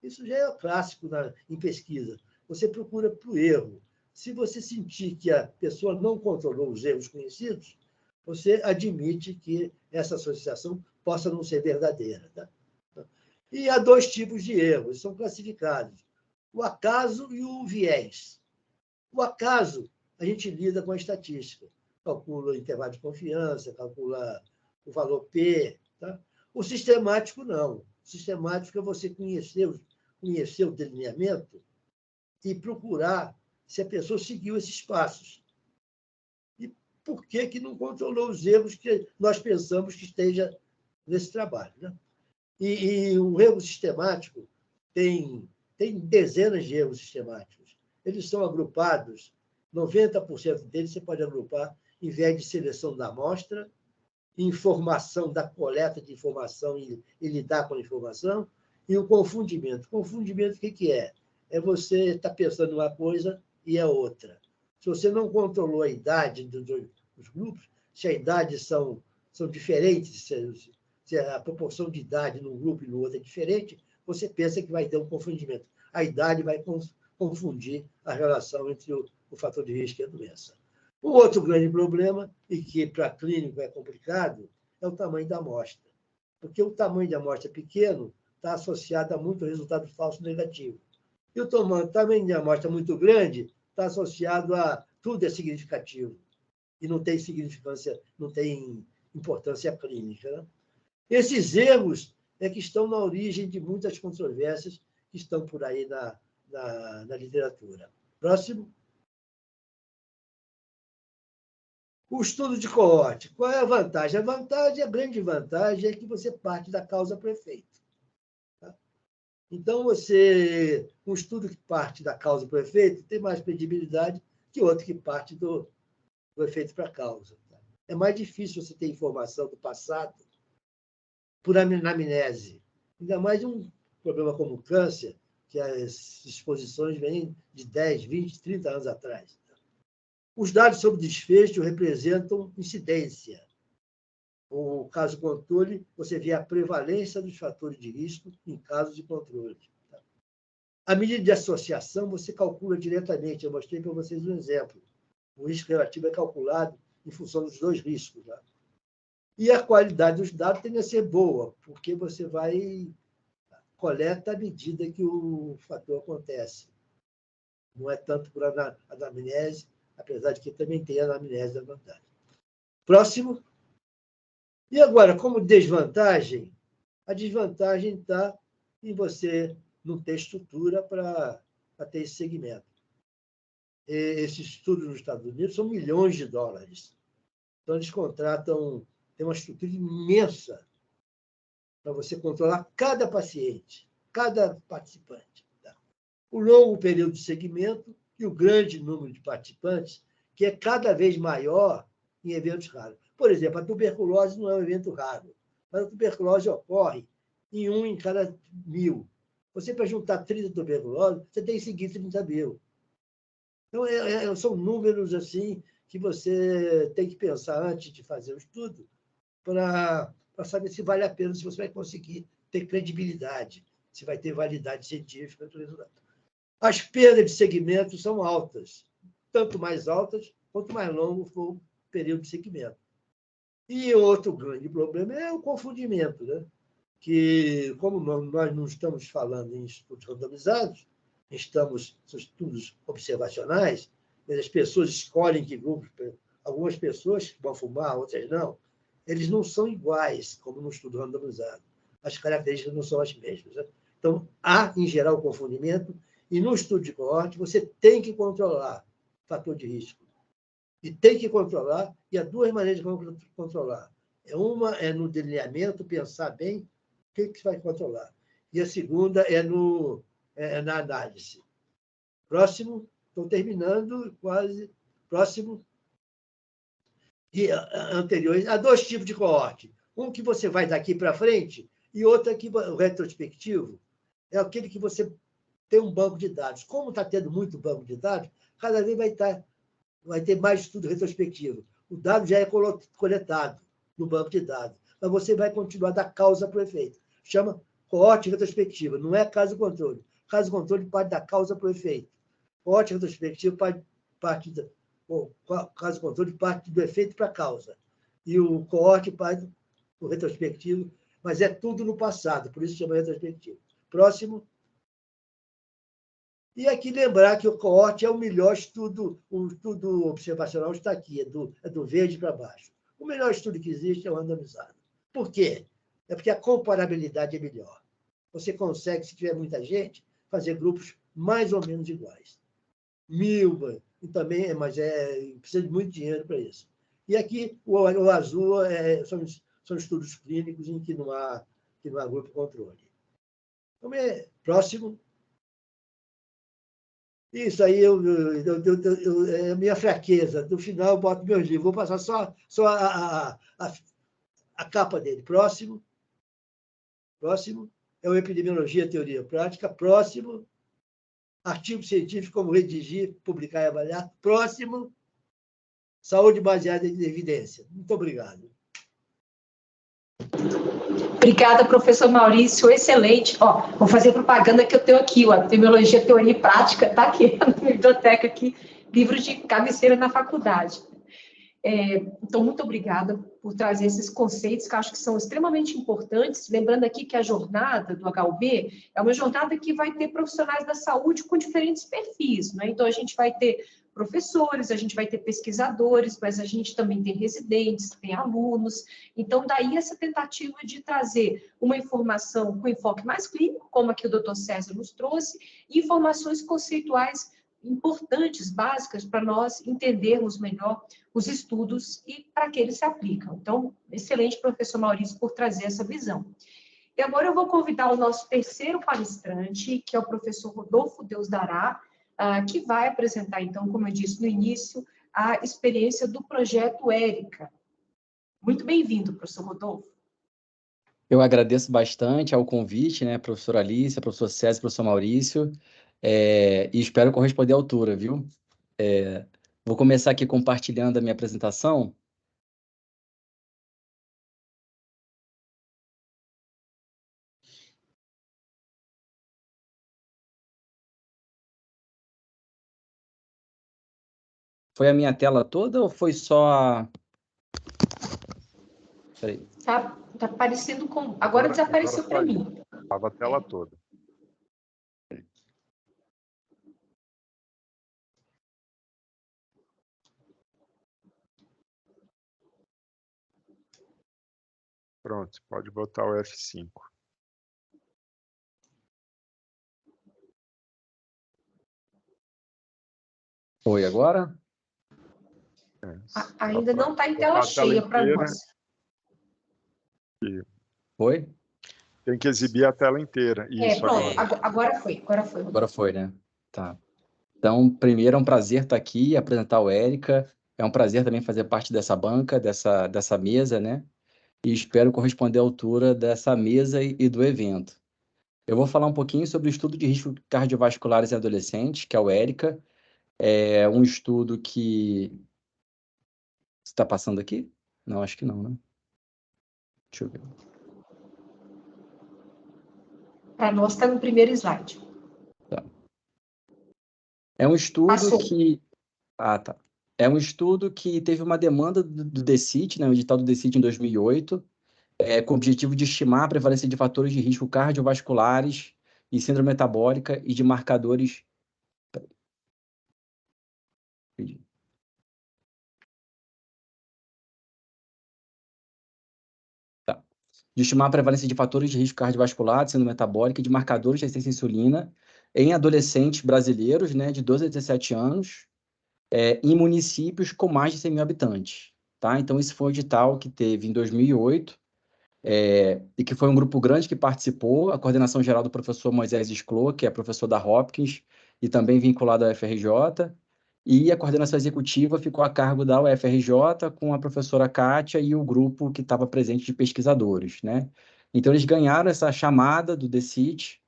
Isso já é clássico em pesquisa. Você procura por erro. Se você sentir que a pessoa não controlou os erros conhecidos, você admite que essa associação possa não ser verdadeira. Tá? E há 2 tipos de erros, são classificados: o acaso e o viés. O acaso, a gente lida com a estatística. Calcula o intervalo de confiança, calcula o valor P. Tá? O sistemático, não. O sistemático é você conhecer o delineamento e procurar se a pessoa seguiu esses passos. E por que não controlou os erros que nós pensamos que esteja nesse trabalho. Né? E o erro sistemático tem dezenas de erros sistemáticos. Eles são agrupados, 90% deles você pode agrupar em viés de seleção da amostra, informação da coleta de informação e lidar com a informação, e o confundimento. Confundimento, o que é? É você estar pensando uma coisa e é outra. Se você não controlou a idade dos grupos, se a idade são diferentes, se a proporção de idade num grupo e no outro é diferente, você pensa que vai ter um confundimento. A idade vai confundir a relação entre o fator de risco e a doença. O outro grande problema, e que para clínico é complicado, é o tamanho da amostra. Porque o tamanho da amostra pequeno está associado a muito resultado falso negativo. E o tamanho de amostra muito grande está associado a tudo é significativo. E não tem significância, não tem importância clínica. Né? Esses erros é que estão na origem de muitas controvérsias que estão por aí na literatura. Próximo. O estudo de coorte, qual é a vantagem? A grande vantagem é que você parte da causa para o efeito. Tá? Então, um estudo que parte da causa para o efeito tem mais credibilidade que outro que parte do efeito para a causa. Tá? É mais difícil você ter informação do passado por anamnese. Ainda mais um problema como o câncer, que as exposições vêm de 10, 20, 30 anos atrás. Os dados sobre desfecho representam incidência. O caso controle, você vê a prevalência dos fatores de risco em casos de controle. A medida de associação, você calcula diretamente. Eu mostrei para vocês um exemplo. O risco relativo é calculado em função dos dois riscos. Tá? E a qualidade dos dados tende a ser boa, porque você vai coleta à medida que o fator acontece. Não é tanto por anamnese, apesar de que também tem a anamnese da vantagem. Próximo. E agora, como desvantagem, a desvantagem está em você não ter estrutura para ter esse segmento. Esses estudos nos Estados Unidos são milhões de dólares. Então, eles contratam, tem uma estrutura imensa para você controlar cada paciente, cada participante. Tá? O longo período de segmento e o grande número de participantes, que é cada vez maior em eventos raros. Por exemplo, a tuberculose não é um evento raro, mas a tuberculose ocorre em 1 em cada 1000. Você, para juntar 30 tuberculose, você tem que seguir 30 mil. Então, são números assim que você tem que pensar antes de fazer o estudo para saber se vale a pena, se você vai conseguir ter credibilidade, se vai ter validade científica do resultado. As perdas de segmento são altas, tanto mais altas quanto mais longo for o período de segmento. E outro grande problema é o confundimento, né? Que, como nós não estamos falando em estudos randomizados, estamos em estudos observacionais, as pessoas escolhem que grupos, algumas pessoas vão fumar, outras não, eles não são iguais, como no estudo randomizado. As características não são as mesmas. Né? Então, há, em geral, o confundimento, e no estudo de coorte, você tem que controlar o fator de risco. E tem que controlar, e há duas maneiras de controlar. Uma é no delineamento, pensar bem o que você vai controlar. E a segunda é na análise. Próximo, estou terminando, quase. Próximo. E anteriores. Há dois tipos de coorte. Um que você vai daqui para frente e outro que o retrospectivo é aquele que você tem um banco de dados. Como está tendo muito banco de dados, cada vez vai ter mais estudo retrospectivo. O dado já é coletado no banco de dados, mas você vai continuar da causa para o efeito. Chama coorte retrospectiva, não é caso-controle. Caso-controle parte da causa para o efeito. Coorte retrospectivo parte caso-controle parte do efeito para a causa. E o coorte parte do retrospectivo, mas é tudo no passado, por isso chama retrospectivo. Próximo. E aqui lembrar que o coorte é o melhor estudo, o estudo observacional está aqui, é do verde para baixo. O melhor estudo que existe é o randomizado. Por quê? É porque a comparabilidade é melhor. Você consegue, se tiver muita gente, fazer grupos mais ou menos iguais. 1000, também, mas precisa de muito dinheiro para isso. E aqui, o azul são estudos clínicos em que não há grupo controle. Então, próximo. Isso aí é a minha fraqueza. No final, eu boto meus livros. Vou passar só a capa dele. Próximo. Próximo. É o Epidemiologia, Teoria Prática. Próximo. Artigo científico, como redigir, publicar e avaliar. Próximo. Saúde baseada em evidência. Muito obrigado. Obrigada, professor Maurício, excelente. Vou fazer propaganda que eu tenho aqui, o Epidemiologia, Teoria e Prática, está aqui na biblioteca, aqui, livro de cabeceira na faculdade. Então, muito obrigada por trazer esses conceitos que eu acho que são extremamente importantes. Lembrando aqui que a jornada do HUB é uma jornada que vai ter profissionais da saúde com diferentes perfis, né? Então, a gente vai ter professores, a gente vai ter pesquisadores, mas a gente também tem residentes, tem alunos. Então, daí essa tentativa de trazer uma informação com enfoque mais clínico, como aqui o Dr. César nos trouxe, e informações conceituais importantes, básicas, para nós entendermos melhor os estudos e para que eles se aplicam. Então, excelente, professor Maurício, por trazer essa visão. E agora eu vou convidar o nosso terceiro palestrante, que é o professor Rodolfo Deusdará, que vai apresentar, então, como eu disse no início, a experiência do projeto Érica. Muito bem-vindo, professor Rodolfo. Eu agradeço bastante ao convite, né, professora Alice, professor César, professor Maurício, e espero corresponder à altura, viu? Vou começar aqui compartilhando a minha apresentação. Foi a minha tela toda ou foi só... Peraí. Tá aparecendo com... Agora desapareceu para mim. Estava a tela toda. Pronto, pode botar o F5. Foi agora? Ainda não está em tela cheia para nós. Foi? Tem que exibir a tela inteira. Isso, pronto, agora foi. Agora foi, né? Tá. Então, primeiro, é um prazer estar aqui e apresentar o Érica. É um prazer também fazer parte dessa banca, dessa mesa, né? E espero corresponder à altura dessa mesa e do evento. Eu vou falar um pouquinho sobre o estudo de riscos cardiovasculares em adolescentes, que é o Érica. É um estudo que... Está passando aqui? Não, acho que não, né? Deixa eu ver. Para nós está no primeiro slide. Tá. É um estudo Passou. que... Ah, tá. É um estudo que teve uma demanda do DECIT, né, o edital do DECIT em 2008, com o objetivo de estimar a prevalência de fatores de risco cardiovasculares e síndrome metabólica e de marcadores... Tá. De estimar a prevalência de fatores de risco cardiovascular, síndrome metabólica e de marcadores de resistência à insulina em adolescentes brasileiros, né, de 12 a 17 anos, em municípios com mais de 100 mil habitantes. Tá? Então, esse foi um edital que teve em 2008, e que foi um grupo grande que participou, a coordenação geral do professor Moisés Sclo, que é professor da Hopkins e também vinculado à UFRJ, e a coordenação executiva ficou a cargo da UFRJ com a professora Kátia e o grupo que estava presente de pesquisadores, né? Então, eles ganharam essa chamada do DECIT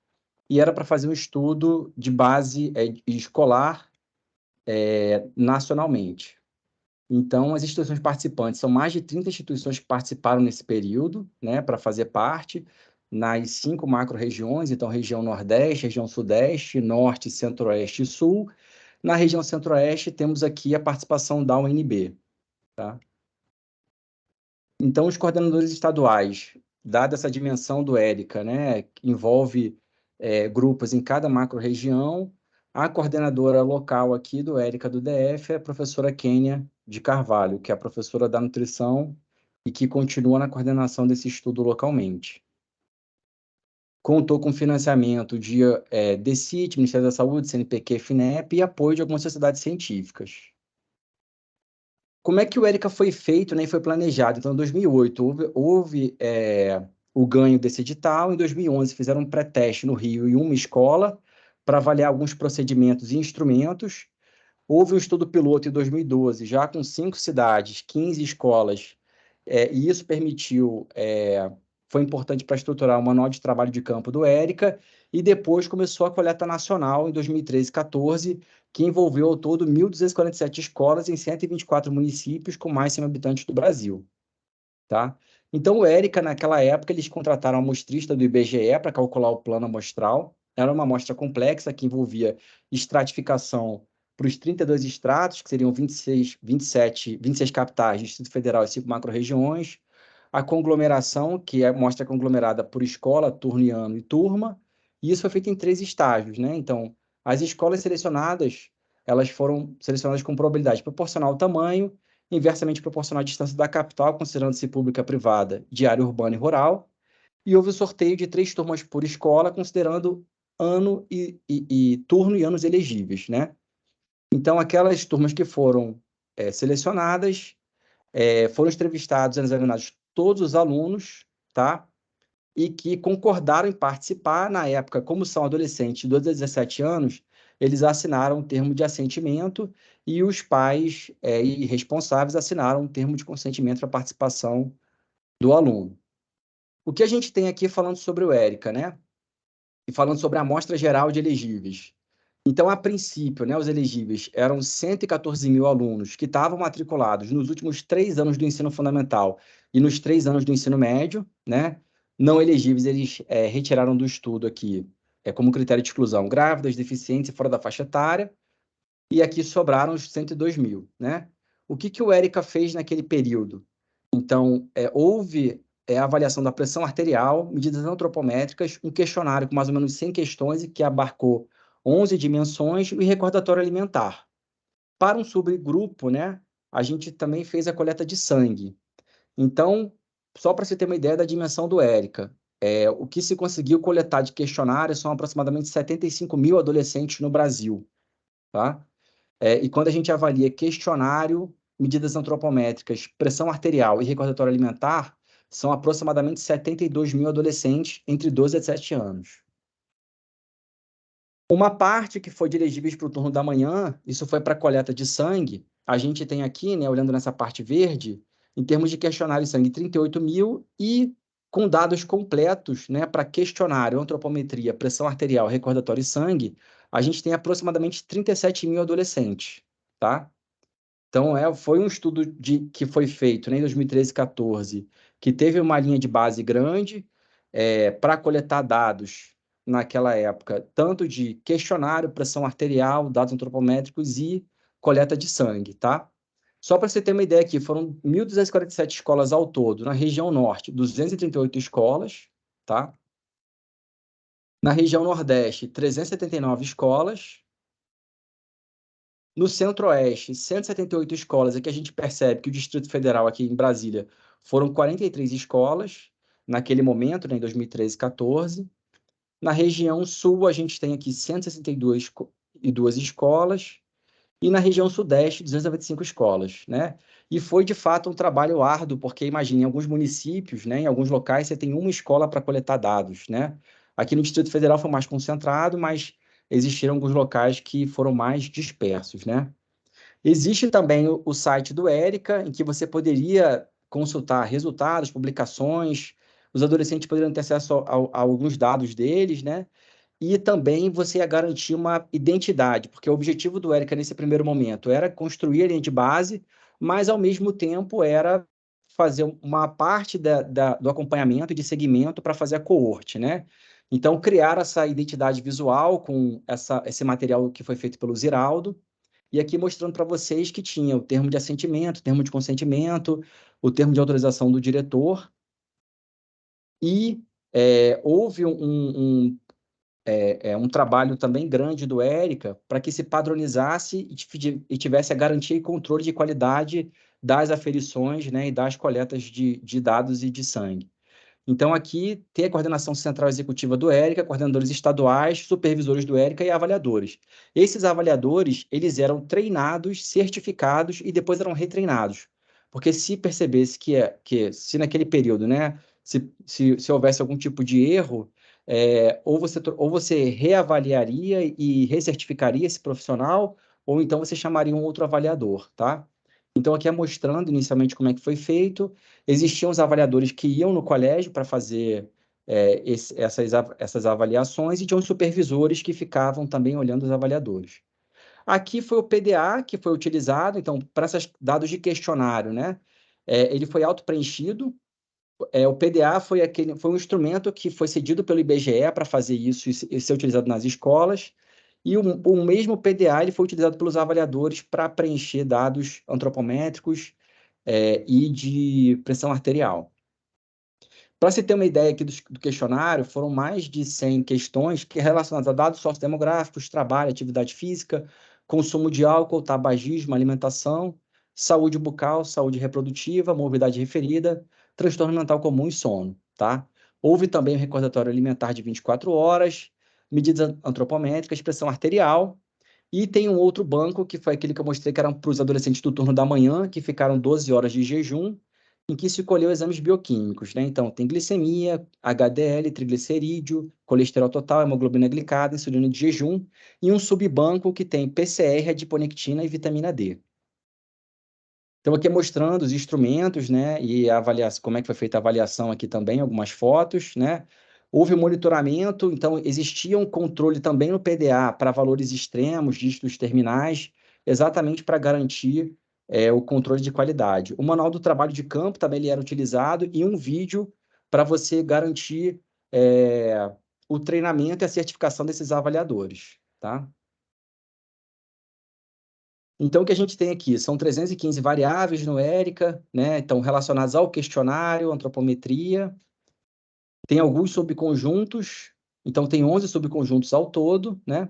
e era para fazer um estudo de base escolar nacionalmente. Então, as instituições participantes, são mais de 30 instituições que participaram nesse período, né, para fazer parte, nas 5 macro-regiões, então, região Nordeste, região Sudeste, Norte, Centro-Oeste e Sul. Na região Centro-Oeste, temos aqui a participação da UNB. Tá? Então, os coordenadores estaduais, dada essa dimensão do Érica, né, que envolve grupos em cada macro-região, a coordenadora local aqui do Érica do DF é a professora Kênia de Carvalho, que é a professora da nutrição e que continua na coordenação desse estudo localmente. Contou com financiamento de DECIT, Ministério da Saúde, CNPq, FINEP e apoio de algumas sociedades científicas. Como é que o Érica foi feito, né, e foi planejado? Então, em 2008, houve o ganho desse edital. Em 2011, fizeram um pré-teste no Rio em uma escola para avaliar alguns procedimentos e instrumentos. Houve um estudo piloto em 2012, já com 5 cidades, 15 escolas, e isso permitiu, foi importante para estruturar o manual de trabalho de campo do Érica, e depois começou a coleta nacional em 2013 e 2014, que envolveu ao todo 1.247 escolas em 124 municípios com mais de 100 habitantes do Brasil. Tá? Então, o Érica, naquela época, eles contrataram a amostrista do IBGE para calcular o plano amostral. Era uma amostra complexa que envolvia estratificação para os 32 estratos, que seriam 26 capitais, Distrito Federal e 5 macro-regiões, a conglomeração, que é a amostra conglomerada por escola, turno e ano e turma, e isso foi feito em 3 estágios, né? Então, as escolas selecionadas, elas foram selecionadas com probabilidade proporcional ao tamanho, inversamente proporcional à distância da capital, considerando-se pública, privada, de área urbana e rural, e houve o sorteio de 3 turmas por escola, considerando ano e turno e anos elegíveis, né? Então, aquelas turmas que foram selecionadas, foram entrevistados e examinados todos os alunos, tá? E que concordaram em participar. Na época, como são adolescentes de 12 a 17 anos, eles assinaram um termo de assentimento e os pais e responsáveis assinaram um termo de consentimento para a participação do aluno. O que a gente tem aqui falando sobre o ERICA, né? E falando sobre a amostra geral de elegíveis. Então, a princípio, né, os elegíveis eram 114 mil alunos que estavam matriculados nos últimos 3 anos do ensino fundamental e nos 3 anos do ensino médio, né? Não elegíveis, eles retiraram do estudo aqui, como critério de exclusão, grávidas, deficientes e fora da faixa etária, e aqui sobraram os 102 mil, né? O que o ERICA fez naquele período? Então, houve a avaliação da pressão arterial, medidas antropométricas, um questionário com mais ou menos 100 questões e que abarcou 11 dimensões e recordatório alimentar. Para um subgrupo, né, a gente também fez a coleta de sangue. Então, só para você ter uma ideia da dimensão do ERICA, o que se conseguiu coletar de questionário são aproximadamente 75 mil adolescentes no Brasil, tá? E quando a gente avalia questionário, medidas antropométricas, pressão arterial e recordatório alimentar, são aproximadamente 72 mil adolescentes entre 12 e 17 anos. Uma parte que foi de elegíveis para o turno da manhã, isso foi para coleta de sangue. A gente tem aqui, né, olhando nessa parte verde, em termos de questionário de sangue, 38 mil e com dados completos, né, para questionário, antropometria, pressão arterial, recordatório e sangue, a gente tem aproximadamente 37 mil adolescentes, tá? Então, foi um estudo que foi feito, né, em 2013 e 2014, que teve uma linha de base grande para coletar dados naquela época, tanto de questionário, pressão arterial, dados antropométricos e coleta de sangue, tá? Só para você ter uma ideia aqui, foram 1.247 escolas ao todo. Na região norte, 238 escolas, tá? Na região nordeste, 379 escolas. No Centro-Oeste, 178 escolas. Aqui a gente percebe que o Distrito Federal, aqui em Brasília, foram 43 escolas, naquele momento, né, em 2013 e 2014. Na região Sul, a gente tem aqui 162 escolas. E na região Sudeste, 295 escolas, né? E foi, de fato, um trabalho árduo, porque, imagine, em alguns municípios, né, em alguns locais, você tem uma escola para coletar dados, né? Aqui no Distrito Federal foi mais concentrado, mas existiram alguns locais que foram mais dispersos, né? Existe também o site do ERICA, em que você poderia consultar resultados, publicações, os adolescentes poderiam ter acesso a alguns dados deles, né? E também você ia garantir uma identidade, porque o objetivo do ERICA nesse primeiro momento era construir a linha de base, mas ao mesmo tempo era fazer uma parte do acompanhamento e de segmento para fazer a coorte, né? Então, criar essa identidade visual com esse material que foi feito pelo Ziraldo, e aqui mostrando para vocês que tinha o termo de assentimento, o termo de consentimento, o termo de autorização do diretor, e houve um trabalho também grande do ERICA para que se padronizasse e tivesse a garantia e controle de qualidade das aferições, né, e das coletas de dados e de sangue. Então, aqui tem a coordenação central executiva do ERICA, coordenadores estaduais, supervisores do ERICA e avaliadores. Esses avaliadores, eles eram treinados, certificados e depois eram retreinados. Porque se percebesse que se naquele período, né, se houvesse algum tipo de erro, ou você reavaliaria e recertificaria esse profissional, ou então você chamaria um outro avaliador, tá? Então, aqui é mostrando inicialmente como é que foi feito. Existiam os avaliadores que iam no colégio para fazer essas avaliações e tinham os supervisores que ficavam também olhando os avaliadores. Aqui foi o PDA que foi utilizado, então, para esses dados de questionário, né? Ele foi auto-preenchido. O PDA foi um instrumento que foi cedido pelo IBGE para fazer isso e ser utilizado nas escolas. E o mesmo PDA ele foi utilizado pelos avaliadores para preencher dados antropométricos e de pressão arterial. Para se ter uma ideia aqui do questionário, foram mais de 100 questões relacionadas a dados sociodemográficos, trabalho, atividade física, consumo de álcool, tabagismo, alimentação, saúde bucal, saúde reprodutiva, morbidade referida, transtorno mental comum e sono, tá? Houve também o recordatório alimentar de 24 horas, medidas antropométricas, pressão arterial, E tem um outro banco, que foi aquele que eu mostrei, que era para os adolescentes do turno da manhã, que ficaram 12 horas de jejum, em que se colheu exames bioquímicos, né? Então, tem glicemia, HDL, triglicerídeo, colesterol total, hemoglobina glicada, insulina de jejum, e um subbanco que tem PCR, adiponectina e vitamina D. Então, aqui mostrando os instrumentos, né? E a avaliação, como é que foi feita a avaliação aqui também, algumas fotos, né? Houve monitoramento, então existia um controle também no PDA para valores extremos, dígitos terminais, exatamente para garantir o controle de qualidade. O manual do trabalho de campo também ele era utilizado e um vídeo para você garantir o treinamento e a certificação desses avaliadores, tá? Então, o que a gente tem aqui são 315 variáveis numéricas, né? Então, relacionadas ao questionário, antropometria. Tem alguns subconjuntos, então tem 11 subconjuntos ao todo, né?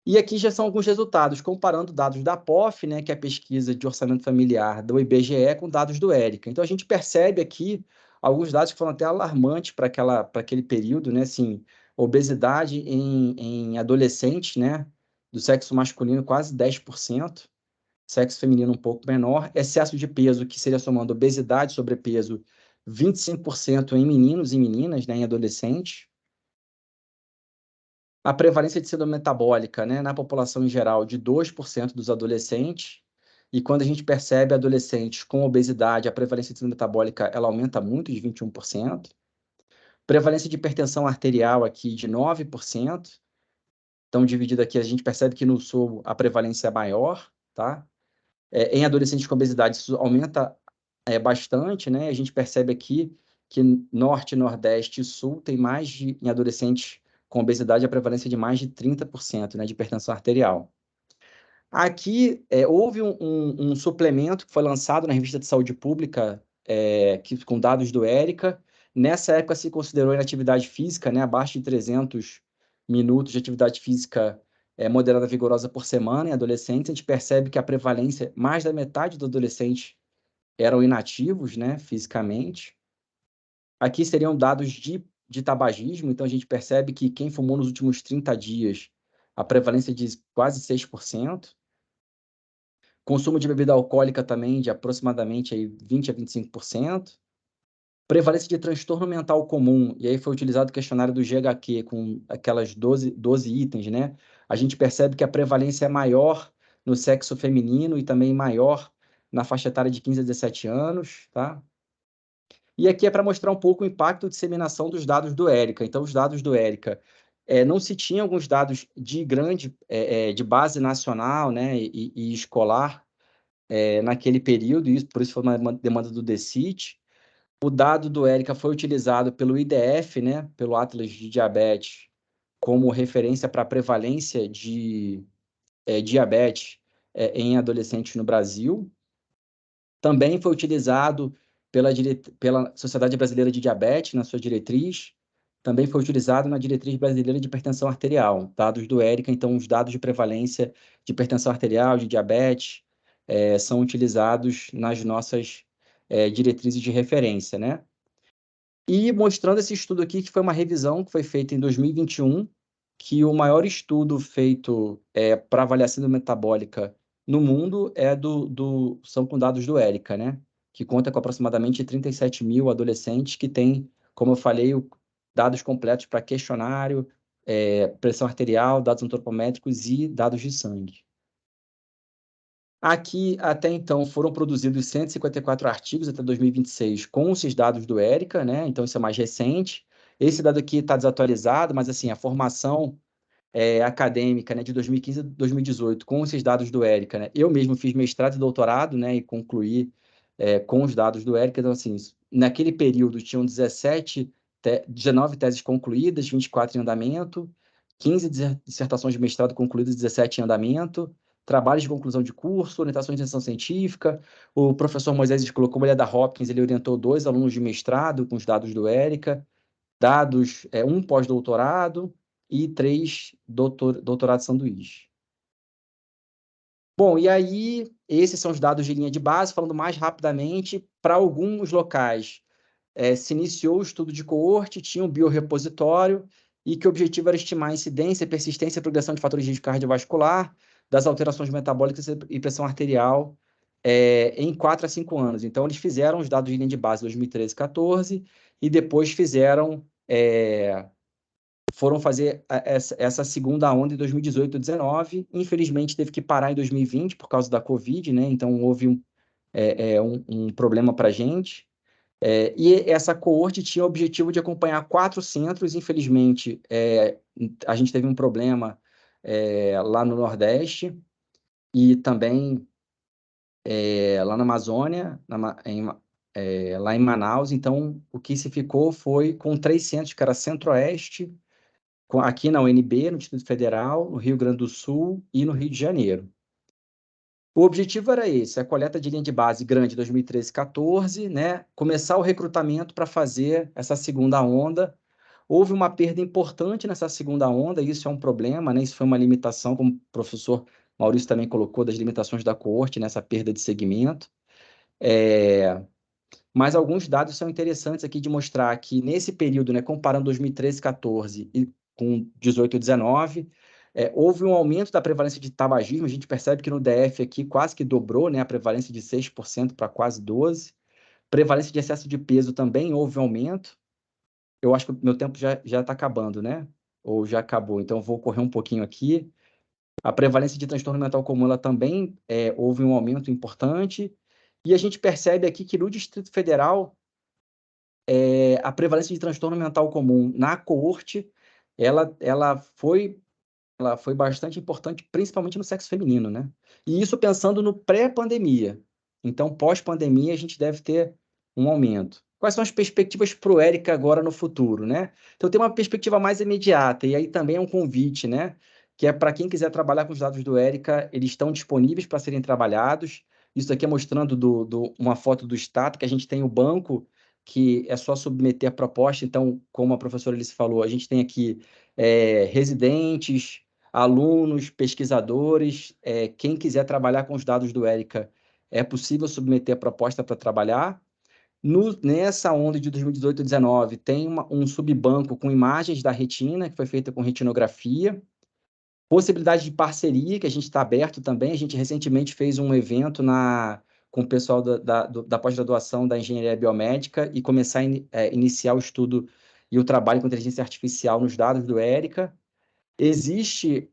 E aqui já são alguns resultados, comparando dados da POF, né, que é a pesquisa de orçamento familiar do IBGE, com dados do ERICA. Então, a gente percebe aqui alguns dados que foram até alarmantes para aquele período, né? Assim, obesidade em adolescentes, né? Do sexo masculino, quase 10%. Sexo feminino um pouco menor, excesso de peso, que seria somando obesidade, sobrepeso, 25% em meninos e meninas, né, em adolescentes. A prevalência de síndrome metabólica, né, na população em geral, de 2% dos adolescentes. E quando a gente percebe adolescentes com obesidade, a prevalência de síndrome metabólica ela aumenta muito, de 21%. Prevalência de hipertensão arterial aqui de 9%. Então, dividido aqui, a gente percebe que no sul a prevalência é maior, tá? Em adolescentes com obesidade, isso aumenta bastante, né? A gente percebe aqui que Norte, Nordeste e Sul tem em adolescentes com obesidade, a prevalência de mais de 30%, né, de hipertensão arterial. Aqui, houve um suplemento que foi lançado na Revista de Saúde Pública, com dados do ERICA. Nessa época se considerou inatividade física, né, abaixo de 300 minutos de atividade física moderada vigorosa por semana em adolescentes. A gente percebe que a prevalência, mais da metade dos adolescentes eram inativos, né, fisicamente. Aqui seriam dados de tabagismo, então a gente percebe que quem fumou nos últimos 30 dias, a prevalência de quase 6%. Consumo de bebida alcoólica também de aproximadamente aí 20% a 25%. Prevalência de transtorno mental comum, e aí foi utilizado o questionário do GHQ com aquelas 12 itens, né? A gente percebe que a prevalência é maior no sexo feminino e também maior na faixa etária de 15 a 17 anos, tá? E aqui é para mostrar um pouco o impacto de disseminação dos dados do ERICA. Então, os dados do ERICA, não se tinha alguns dados de base nacional, né, e escolar naquele período, e por isso foi uma demanda do DECIT. O dado do ERICA foi utilizado pelo IDF, né, pelo Atlas de Diabetes, como referência para a prevalência de diabetes em adolescentes no Brasil. Também foi utilizado pela Sociedade Brasileira de Diabetes, na sua diretriz. Também foi utilizado na diretriz brasileira de hipertensão arterial, dados do ERICA. Então, os dados de prevalência de hipertensão arterial, de diabetes, são utilizados nas nossas diretrizes de referência, né? E mostrando esse estudo aqui, que foi uma revisão que foi feita em 2021, que o maior estudo feito para avaliação metabólica no mundo são com dados do ERICA, né? Que conta com aproximadamente 37 mil adolescentes que têm, como eu falei, dados completos para questionário, pressão arterial, dados antropométricos e dados de sangue. Aqui, até então, foram produzidos 154 artigos até 2026 com esses dados do ERICA, né? Então, isso é mais recente. Esse dado aqui está desatualizado, mas, assim, a formação acadêmica, né, de 2015 a 2018 com esses dados do ERICA, né? Eu mesmo fiz mestrado e doutorado, né, e concluí com os dados do ERICA. Então, assim, naquele período tinham 19 teses concluídas, 24 em andamento, 15 dissertações de mestrado concluídas, 17 em andamento, trabalhos de conclusão de curso, orientações de extensão científica. O professor Moisés colocou, como ele é da Hopkins, ele orientou 2 alunos de mestrado com os dados do ERICA, um pós-doutorado e 3 doutorados sanduíche. Bom, e aí, esses são os dados de linha de base. Falando mais rapidamente, para alguns locais, se iniciou o estudo de coorte, tinha um biorrepositório, e que o objetivo era estimar a incidência, persistência e progressão de fatores de risco cardiovascular, das alterações metabólicas e pressão arterial em 4 a 5 anos. Então, eles fizeram os dados de linha de base 2013 e 14 e depois foram fazer essa segunda onda em 2018 e 2019. Infelizmente, teve que parar em 2020 por causa da Covid, né? Então, houve um problema para a gente. E essa coorte tinha o objetivo de acompanhar 4 centros. Infelizmente, a gente teve um problema lá no Nordeste e também lá na Amazônia, lá em Manaus. Então, o que se ficou foi com 3 centros, que era Centro-Oeste, aqui na UNB, no Distrito Federal, no Rio Grande do Sul e no Rio de Janeiro. O objetivo era esse, a coleta de linha de base grande 2013 e 14, né? Começar o recrutamento para fazer essa segunda onda. Houve uma perda importante nessa segunda onda, e isso é um problema, né? Isso foi uma limitação, como o professor Maurício também colocou, das limitações da coorte, nessa perda de segmento. Mas alguns dados são interessantes aqui de mostrar que nesse período, né, comparando 2013 e 14 e com 18 e 19, houve um aumento da prevalência de tabagismo. A gente percebe que no DF aqui quase que dobrou, né, a prevalência de 6% para quase 12%. Prevalência de excesso de peso também houve um aumento. Eu acho que o meu tempo já está acabando, né? Ou já acabou, então vou correr um pouquinho aqui. A prevalência de transtorno mental comum, ela também houve um aumento importante. E a gente percebe aqui que no Distrito Federal, a prevalência de transtorno mental comum na coorte, ela foi bastante importante, principalmente no sexo feminino, né? E isso pensando no pré-pandemia. Então, pós-pandemia, a gente deve ter um aumento. Quais são as perspectivas para o ERICA agora no futuro, né? Então, tem uma perspectiva mais imediata, e aí também é um convite, né? Que é para quem quiser trabalhar com os dados do ERICA, eles estão disponíveis para serem trabalhados. Isso aqui é mostrando uma foto do Stato, que a gente tem o banco, que é só submeter a proposta. Então, como a professora Alice falou, a gente tem aqui residentes, alunos, pesquisadores, quem quiser trabalhar com os dados do ERICA, é possível submeter a proposta para trabalhar. Nessa onda de 2018 e 2019, tem um subbanco com imagens da retina, que foi feita com retinografia. Possibilidade de parceria, que a gente está aberto também. A gente recentemente fez um evento com o pessoal da pós-graduação da engenharia biomédica e começar a iniciar o estudo e o trabalho com inteligência artificial nos dados do ERICA. Existe,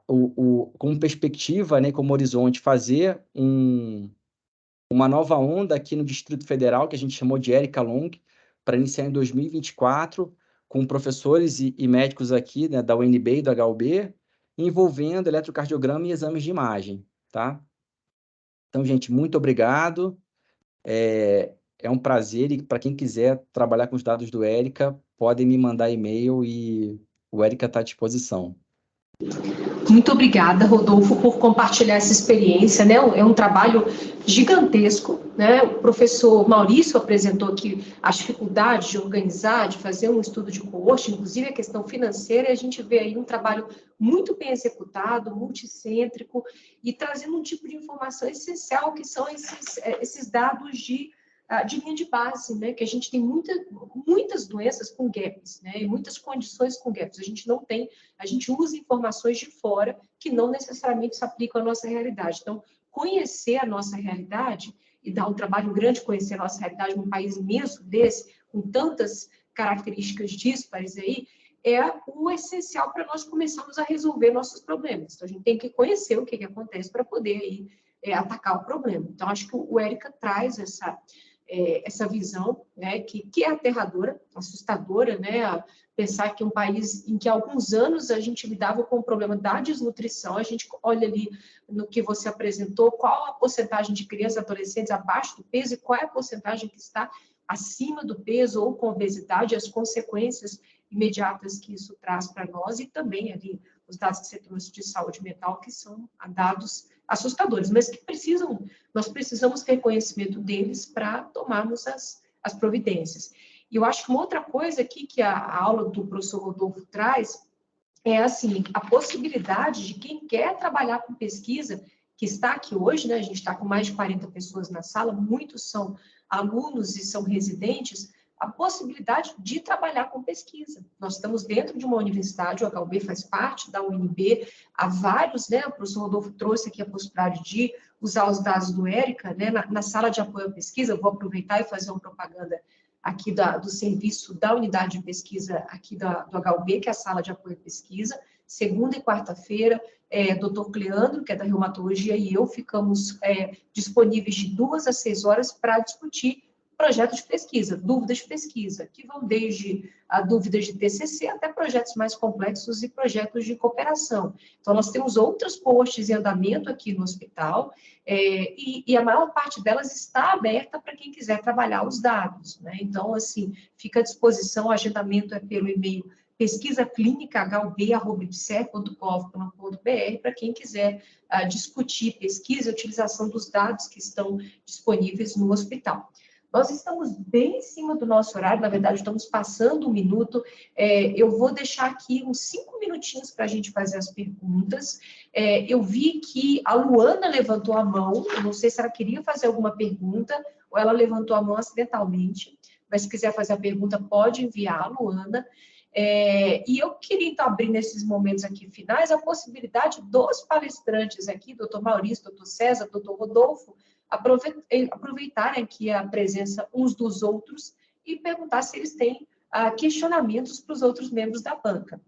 como perspectiva, né, como horizonte, fazer uma nova onda aqui no Distrito Federal, que a gente chamou de ERICA Long, para iniciar em 2024, com professores e médicos aqui, né, da UNB e da HUB, envolvendo eletrocardiograma e exames de imagem, tá? Então, gente, muito obrigado. É um prazer, e para quem quiser trabalhar com os dados do ERICA, podem me mandar e-mail e o ERICA está à disposição. Muito obrigada, Rodolfo, por compartilhar essa experiência, né? É um trabalho gigantesco, né? O professor Maurício apresentou aqui as dificuldades de organizar, de fazer um estudo de coorte, inclusive a questão financeira, e a gente vê aí um trabalho muito bem executado, multicêntrico, e trazendo um tipo de informação essencial, que são esses dados de linha de base, né? Que a gente tem muitas doenças com gaps, né? E muitas condições com gaps. A gente usa informações de fora que não necessariamente se aplicam à nossa realidade. Então, conhecer a nossa realidade, e dá um trabalho grande conhecer a nossa realidade num país imenso desse, com tantas características díspares aí, é o essencial para nós começarmos a resolver nossos problemas. Então, a gente tem que conhecer o que acontece para poder aí, atacar o problema. Então, acho que o ERICA traz essa visão, né, que é aterradora, assustadora, né, pensar que um país em que há alguns anos a gente lidava com o problema da desnutrição, a gente olha ali no que você apresentou, qual a porcentagem de crianças e adolescentes abaixo do peso e qual é a porcentagem que está acima do peso ou com obesidade, as consequências imediatas que isso traz para nós, e também ali os dados que você trouxe de saúde mental, que são dados assustadores, mas que nós precisamos ter conhecimento deles para tomarmos as providências. E eu acho que uma outra coisa aqui que a aula do professor Rodolfo traz é assim, a possibilidade de quem quer trabalhar com pesquisa, que está aqui hoje, né, a gente está com mais de 40 pessoas na sala, muitos são alunos e são residentes, a possibilidade de trabalhar com pesquisa. Nós estamos dentro de uma universidade, o HUB faz parte da UNB, há vários, né, o professor Rodolfo trouxe aqui a possibilidade de usar os dados do ERICA, né, na sala de apoio à pesquisa. Eu vou aproveitar e fazer uma propaganda aqui do serviço da unidade de pesquisa aqui do HUB, que é a sala de apoio à pesquisa. Segunda e quarta-feira, Dr. Cleandro, que é da reumatologia, e eu ficamos disponíveis de 2 a 6 horas para discutir projetos de pesquisa, dúvidas de pesquisa, que vão desde a dúvidas de TCC até projetos mais complexos e projetos de cooperação. Então, nós temos outros posts em andamento aqui no hospital, e a maior parte delas está aberta para quem quiser trabalhar os dados, né? Então, assim, fica à disposição, o agendamento é pelo e-mail pesquisaclínica.hub.gov.br para quem quiser discutir pesquisa e utilização dos dados que estão disponíveis no hospital. Nós estamos bem em cima do nosso horário, na verdade, estamos passando 1 minuto. Eu vou deixar aqui uns 5 minutinhos para a gente fazer as perguntas. Eu vi que a Luana levantou a mão, eu não sei se ela queria fazer alguma pergunta, ou ela levantou a mão acidentalmente, mas se quiser fazer a pergunta, pode enviar, Luana. E eu queria, então, abrir nesses momentos aqui finais a possibilidade dos palestrantes aqui, doutor Maurício, doutor César, doutor Rodolfo, aproveitarem aqui a presença uns dos outros e perguntar se eles têm questionamentos para os outros membros da banca.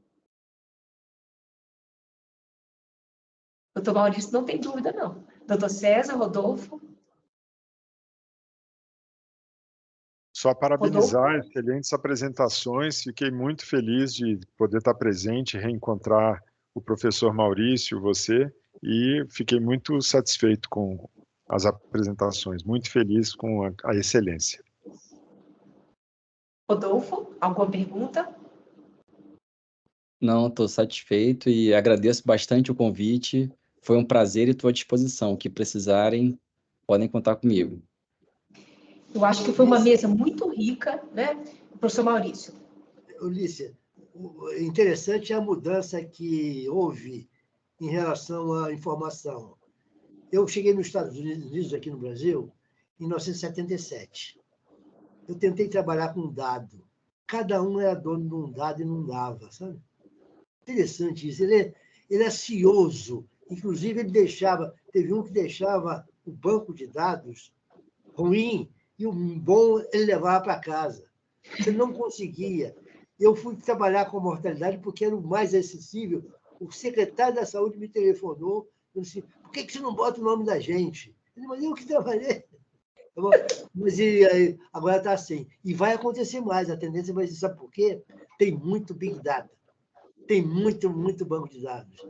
Doutor Maurício não tem dúvida, não. Doutor César, Rodolfo? Só parabenizar, excelentes apresentações, fiquei muito feliz de poder estar presente, reencontrar o professor Maurício, você, e fiquei muito satisfeito com as apresentações, muito feliz com a excelência. Rodolfo, alguma pergunta? Não, estou satisfeito e agradeço bastante o convite. Foi um prazer e estou à disposição. O que precisarem, podem contar comigo. Eu acho que foi uma mesa muito rica, né, professor Maurício? Ulícia, o interessante é a mudança que houve em relação à informação. Eu cheguei nos Estados Unidos, aqui no Brasil, em 1977. Eu tentei trabalhar com dado. Cada um era dono de um dado e não dava, sabe? Interessante isso. Ele é cioso. Inclusive, teve um que deixava o banco de dados ruim e o bom ele levava para casa. Você não conseguia. Eu fui trabalhar com mortalidade porque era o mais acessível. O secretário da Saúde me telefonou e disse: por que você não bota o nome da gente? Eu disse: mas eu que trabalhei. Mas agora está assim. E vai acontecer mais. A tendência vai ser, sabe por quê? Tem muito Big Data. Tem muito banco de dados.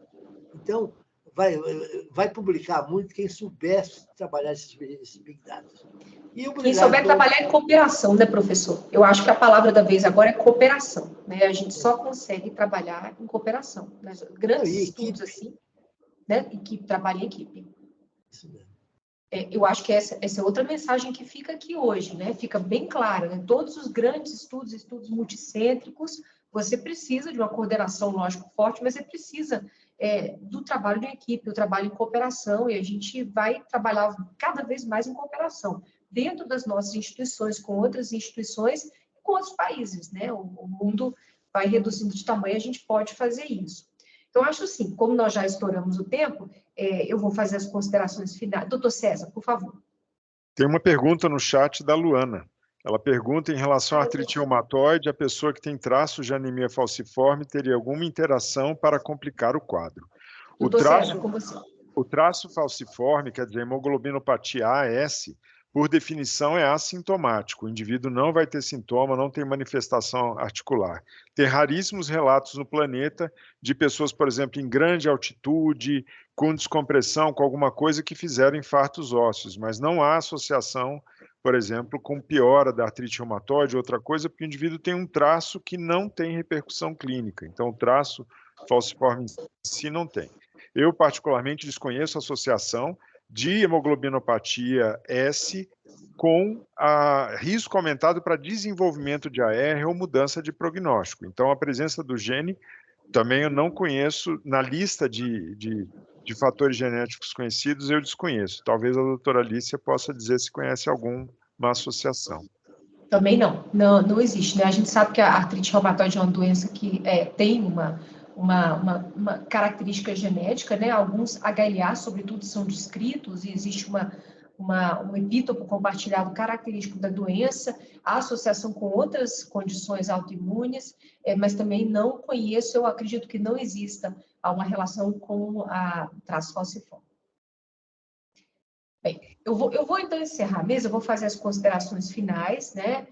Então, vai publicar muito quem souber trabalhar esses Big Data. Quem souber trabalhar em cooperação, né, professor? Eu acho que a palavra da vez agora é cooperação. Né? A gente só consegue trabalhar em cooperação. Né? Grandes estudos assim, né? E que trabalham em equipe. Isso mesmo. Eu acho que essa é outra mensagem que fica aqui hoje, né? Fica bem clara, né? Todos os grandes estudos multicêntricos, você precisa de uma coordenação, lógico, forte, mas você precisa do trabalho de equipe, do trabalho em cooperação, e a gente vai trabalhar cada vez mais em cooperação, dentro das nossas instituições, com outras instituições, e com outros países, né? O mundo vai reduzindo de tamanho, a gente pode fazer isso. Então, acho assim, como nós já estouramos o tempo, eu vou fazer as considerações finais. Doutor César, por favor. Tem uma pergunta no chat da Luana. Ela pergunta em relação à artrite reumatoide, a pessoa que tem traços de anemia falciforme teria alguma interação para complicar o quadro. O traço falciforme, quer dizer, hemoglobinopatia AS, por definição é assintomático. O indivíduo não vai ter sintoma, não tem manifestação articular. Tem raríssimos relatos no planeta de pessoas, por exemplo, em grande altitude, com descompressão, com alguma coisa que fizeram infartos ósseos, mas não há associação, por exemplo, com piora da artrite reumatoide, outra coisa, porque o indivíduo tem um traço que não tem repercussão clínica. Então, o traço falciforme em si não tem. Eu, particularmente, desconheço a associação de hemoglobinopatia S com risco aumentado para desenvolvimento de AR ou mudança de prognóstico. Então, a presença do gene também eu não conheço, na lista de fatores genéticos conhecidos, eu desconheço. Talvez a doutora Alicia possa dizer se conhece alguma associação. Também não existe, né? A gente sabe que a artrite reumatoide é uma doença que tem uma característica genética, né? Alguns HLA, sobretudo, são descritos e existe um epítopo compartilhado característico da doença, a associação com outras condições autoimunes, mas também não conheço, eu acredito que não exista uma relação com a traço falciforme. Bem, eu vou então encerrar a mesa, eu vou fazer as considerações finais, né?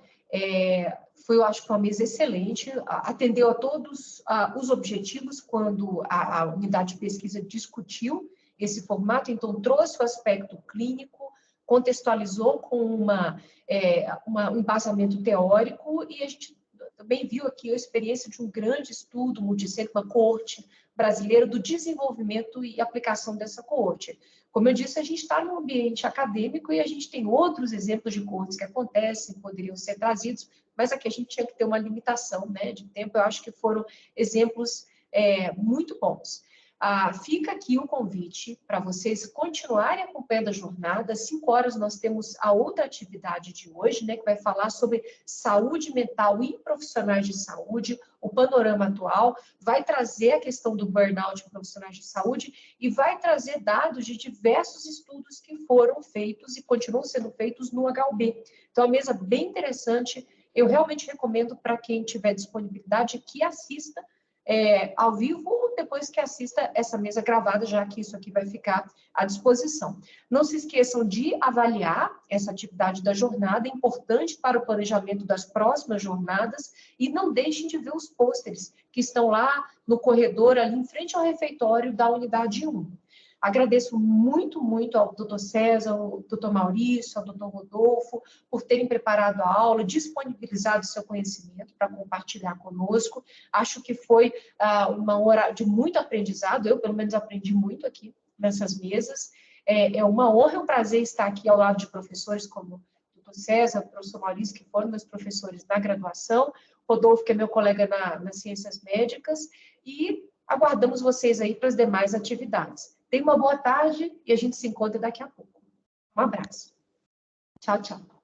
Foi, eu acho que uma mesa excelente, atendeu a todos os objetivos quando a unidade de pesquisa discutiu esse formato, então trouxe o aspecto clínico, contextualizou com um embasamento teórico, e a gente também viu aqui a experiência de um grande estudo multicêntrico, uma coorte brasileira do desenvolvimento e aplicação dessa coorte. Como eu disse, a gente está num ambiente acadêmico e a gente tem outros exemplos de coortes que acontecem, poderiam ser trazidos, mas aqui a gente tinha que ter uma limitação, né, de tempo. Eu acho que foram exemplos muito bons. Fica aqui o convite para vocês continuarem acompanhando a jornada. Às 5 horas nós temos a outra atividade de hoje, né, que vai falar sobre saúde mental e profissionais de saúde, o panorama atual, vai trazer a questão do burnout em profissionais de saúde e vai trazer dados de diversos estudos que foram feitos e continuam sendo feitos no HUB. Então, a mesa bem interessante, eu realmente recomendo para quem tiver disponibilidade que assista ao vivo ou depois que assista essa mesa gravada, já que isso aqui vai ficar à disposição. Não se esqueçam de avaliar essa atividade da jornada, é importante para o planejamento das próximas jornadas, e não deixem de ver os pôsteres que estão lá no corredor, ali em frente ao refeitório da unidade 1. Agradeço muito, muito ao doutor César, ao doutor Maurício, ao doutor Rodolfo, por terem preparado a aula, disponibilizado o seu conhecimento para compartilhar conosco. Acho que foi uma hora de muito aprendizado, eu, pelo menos, aprendi muito aqui nessas mesas. É uma honra e um prazer estar aqui ao lado de professores como o doutor César, o professor Maurício, que foram meus professores na graduação, Rodolfo, que é meu colega nas ciências médicas, e aguardamos vocês aí para as demais atividades. Tenha uma boa tarde e a gente se encontra daqui a pouco. Um abraço. Tchau, tchau.